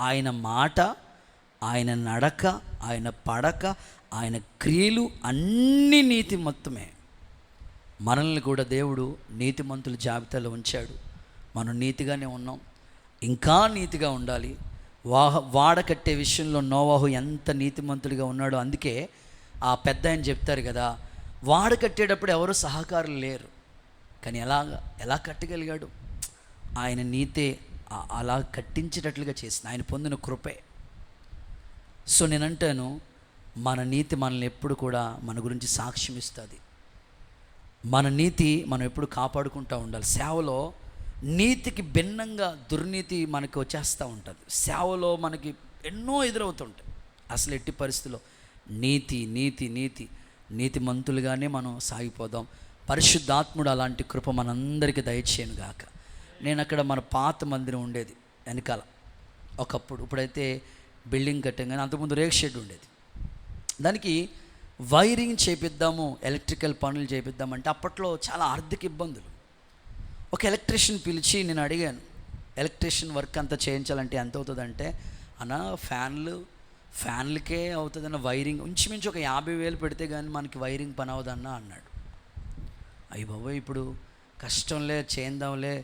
ఆయన మాట, ఆయన నడక, ఆయన పడక, ఆయన క్రియలు అన్నీ నీతి మొత్తమే. మనల్ని కూడా దేవుడు నీతిమంతుల జాబితాలో ఉంచాడు. మనం నీతిగానే ఉన్నాం, ఇంకా నీతిగా ఉండాలి. వాడ కట్టే విషయంలో నోవాహు ఎంత నీతిమంతుడిగా ఉన్నాడో, అందుకే ఆ పెద్ద ఆయన చెప్తారు కదా, వాడ కట్టేటప్పుడు ఎవరు సహకారులు లేరు, కానీ ఎలా కట్టగలిగాడు, ఆయన నీతే అలా కట్టించేటట్లుగా చేసిన ఆయన పొందిన కృపే. సో నేనంటాను, మన నీతి మనల్ని ఎప్పుడు కూడా మన గురించి సాక్ష్యం ఇస్తుంది. మన నీతి మనం ఎప్పుడు కాపాడుకుంటూ ఉండాలి. సేవలో నీతికి భిన్నంగా దుర్నీతి మనకి వచ్చేస్తూ ఉంటుంది. సేవలో మనకి ఎన్నో ఎదురవుతుంటాయి. అసలు ఎట్టి పరిస్థితుల్లో నీతిమంతులుగానే మనం సాగిపోదాం. పరిశుద్ధాత్ముడు అలాంటి కృప మనందరికీ దయచేయను గాక. నేను అక్కడ మన పాత మందిరం ఉండేది వెనకాల ఒకప్పుడు, ఇప్పుడైతే బిల్డింగ్ కట్టాం, కానీ అంతకుముందు రేక్ షెడ్ ఉండేది. దానికి వైరింగ్ చేపిద్దాము, ఎలక్ట్రికల్ పనులు చేపిద్దామంటే అప్పట్లో చాలా ఆర్థిక ఇబ్బందులు. ఒక ఎలక్ట్రీషియన్ పిలిచి నేను అడిగాను, ఎలక్ట్రీషియన్ వర్క్ అంతా చేయించాలంటే ఎంత అవుతుందంటే, అన్న ఫ్యాన్లకే అవుతుందన్న, వైరింగ్ ఇంచుమించు ఒక 50,000 పెడితే కానీ మనకి వైరింగ్ పని అవదన్నా అన్నాడు. అయ్యి బాబోయ్, ఇప్పుడు కష్టంలే, చేద్దాంలే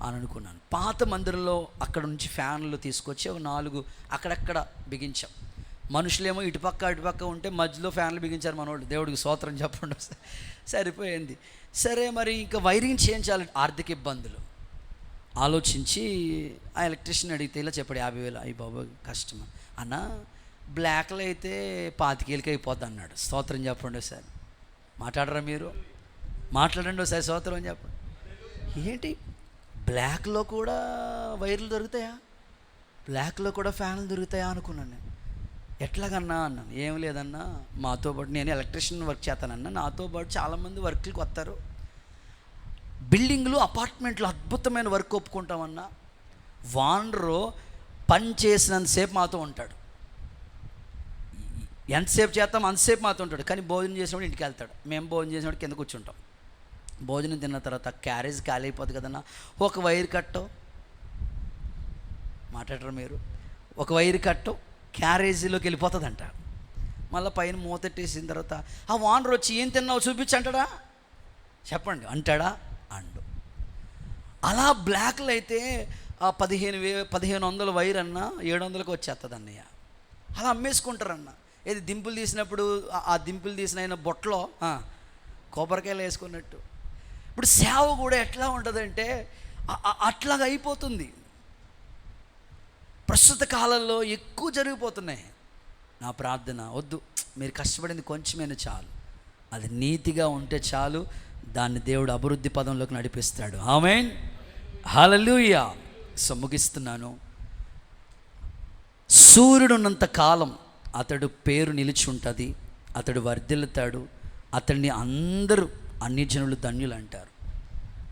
అని అనుకున్నాను. పాత మందిరంలో అక్కడ నుంచి ఫ్యాన్లు తీసుకొచ్చి ఒక 4 అక్కడక్కడ బిగించాం. మనుషులేమో ఇటుపక్క ఉంటే మధ్యలో ఫ్యాన్లు బిగించారు మనోళ్ళు. దేవుడికి స్తోత్రం చెప్పండి, సరిపోయింది. సరే, మరి ఇంకా వైరింగ్ చేయించాలి, ఆర్థిక ఇబ్బందులు ఆలోచించి ఆ ఎలక్ట్రీషియన్ అడిగితే ఇలా చెప్పాడు, 50,000. అయ్యి బాబు కష్టం అన్న, బ్లాక్లో అయితే 25,000 అయిపోద్ది అన్నాడు. స్తోత్రం చెప్పండి ఒకసారి. మాట్లాడరా మీరు? మాట్లాడండి ఒకసారి, స్తోత్రం అని చెప్పండి. ఏంటి బ్లాక్లో కూడా వైర్లు దొరుకుతాయా? బ్లాక్లో కూడా ఫ్యాన్లు దొరుకుతాయా అనుకున్నాను నేను. ఎట్లాగన్నా అన్నాను. ఏం లేదన్నా, మాతో పాటు నేను ఎలక్ట్రీషియన్ వర్క్ చేస్తానన్నా, నాతో పాటు చాలామంది వర్క్లకి వస్తారు, బిల్డింగ్లు అపార్ట్మెంట్లు అద్భుతమైన వర్క్ ఒప్పుకుంటామన్నా, వానరు పని చేసినంతసేపు మాతో ఉంటాడు, ఎంతసేపు చేస్తాం అంతసేపు మాతో ఉంటాడు, కానీ భోజనం చేసినప్పుడు ఇంటికి వెళ్తాడు, మేము భోజనం చేసినప్పుడు కింద కూర్చుంటాం. భోజనం తిన్న తర్వాత క్యారేజ్ ఖాళీ అయిపోతుంది కదన్నా, ఒక వైర్ కట్టో, మాట్లాడరు మీరు, ఒక వైర్ కట్టో క్యారేజీలోకి వెళ్ళిపోతుందంట. మళ్ళీ పైన మూతెట్టేసిన తర్వాత ఆ వానర్ వచ్చి ఏం తిన్నావు చూపించి అంటాడా, చెప్పండి అంటాడా, అండు. అలా బ్లాక్లో అయితే ఆ 1500 వైర్ అన్నా 700కి వచ్చేస్తుంది అన్నయ్య. అలా అమ్మేసుకుంటారన్న. ఏది దింపులు తీసినప్పుడు ఆ దింపులు తీసిన బొట్టలో కొబ్బరికాయలు వేసుకున్నట్టు. ఇప్పుడు సేవ కూడా ఎట్లా ఉంటుందంటే అట్లాగా అయిపోతుంది. ప్రస్తుత కాలంలో ఎక్కువ జరిగిపోతున్నాయి. నా ప్రార్థన, వద్దు, మీరు కష్టపడింది కొంచెమైనా చాలు, అది నీతిగా ఉంటే చాలు, దాన్ని దేవుడు అభివృద్ధి పదంలోకి నడిపిస్తాడు. ఆమేన్, హల్లెలూయా. ముగిస్తున్నాను. సూర్యుడు ఉన్నంత కాలం అతడు పేరు నిలిచి ఉంటుంది, అతడు వర్ధిల్లుతాడు, అతడిని అందరూ అన్ని జనులు ధన్యులు అంటారు.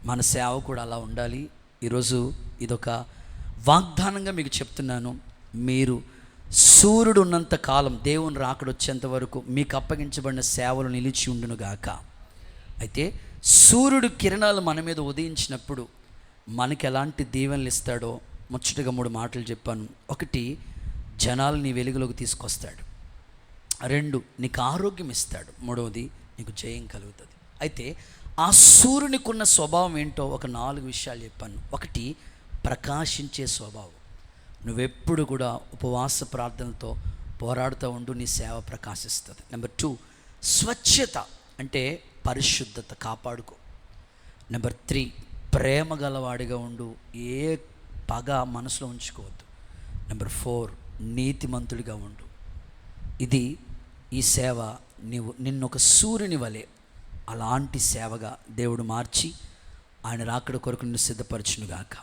మన సేవ కూడా అలా ఉండాలి. ఈరోజు ఇదొక వాగ్దానంగా మీకు చెప్తున్నాను. మీరు సూర్యుడు ఉన్నంత కాలం, దేవుని రాకడొచ్చేంత వరకు మీకు అప్పగించబడిన సేవలు నిలిచి ఉండునుగాక. అయితే సూర్యుడు కిరణాలు మన మీద ఉదయించినప్పుడు మనకి ఎలాంటి దీవెనలు ఇస్తాడో ముచ్చటగా 3 మాటలు చెప్పాను. 1, జనాల్ని వెలుగులోకి తీసుకొస్తాడు. 2, నీకు ఆరోగ్యం ఇస్తాడు. 3వది, నీకు జయం కలుగుతుంది. అయితే ఆ సూర్యునికి ఉన్న స్వభావం ఏంటో ఒక 4 విషయాలు చెప్పాను. 1, ప్రకాశించే స్వభావం. నువ్వెప్పుడు కూడా ఉపవాస ప్రార్థనతో పోరాడుతూ ఉండు, నీ సేవ ప్రకాశిస్తుంది. నెంబర్ 2, స్వచ్ఛత అంటే పరిశుద్ధత కాపాడుకో. నెంబర్ 3, ప్రేమ గలవాడిగా ఉండు, ఏ పగ మనసులో ఉంచుకోవద్దు. నెంబర్ 4, నీతిమంతుడిగా ఉండు. ఇది ఈ సేవ నిన్నొక సూర్యుని వలె అలాంటి సేవగా దేవుడు మార్చి ఆయన రాకడ కొరకు నిన్ను సిద్ధపరచునుగాక.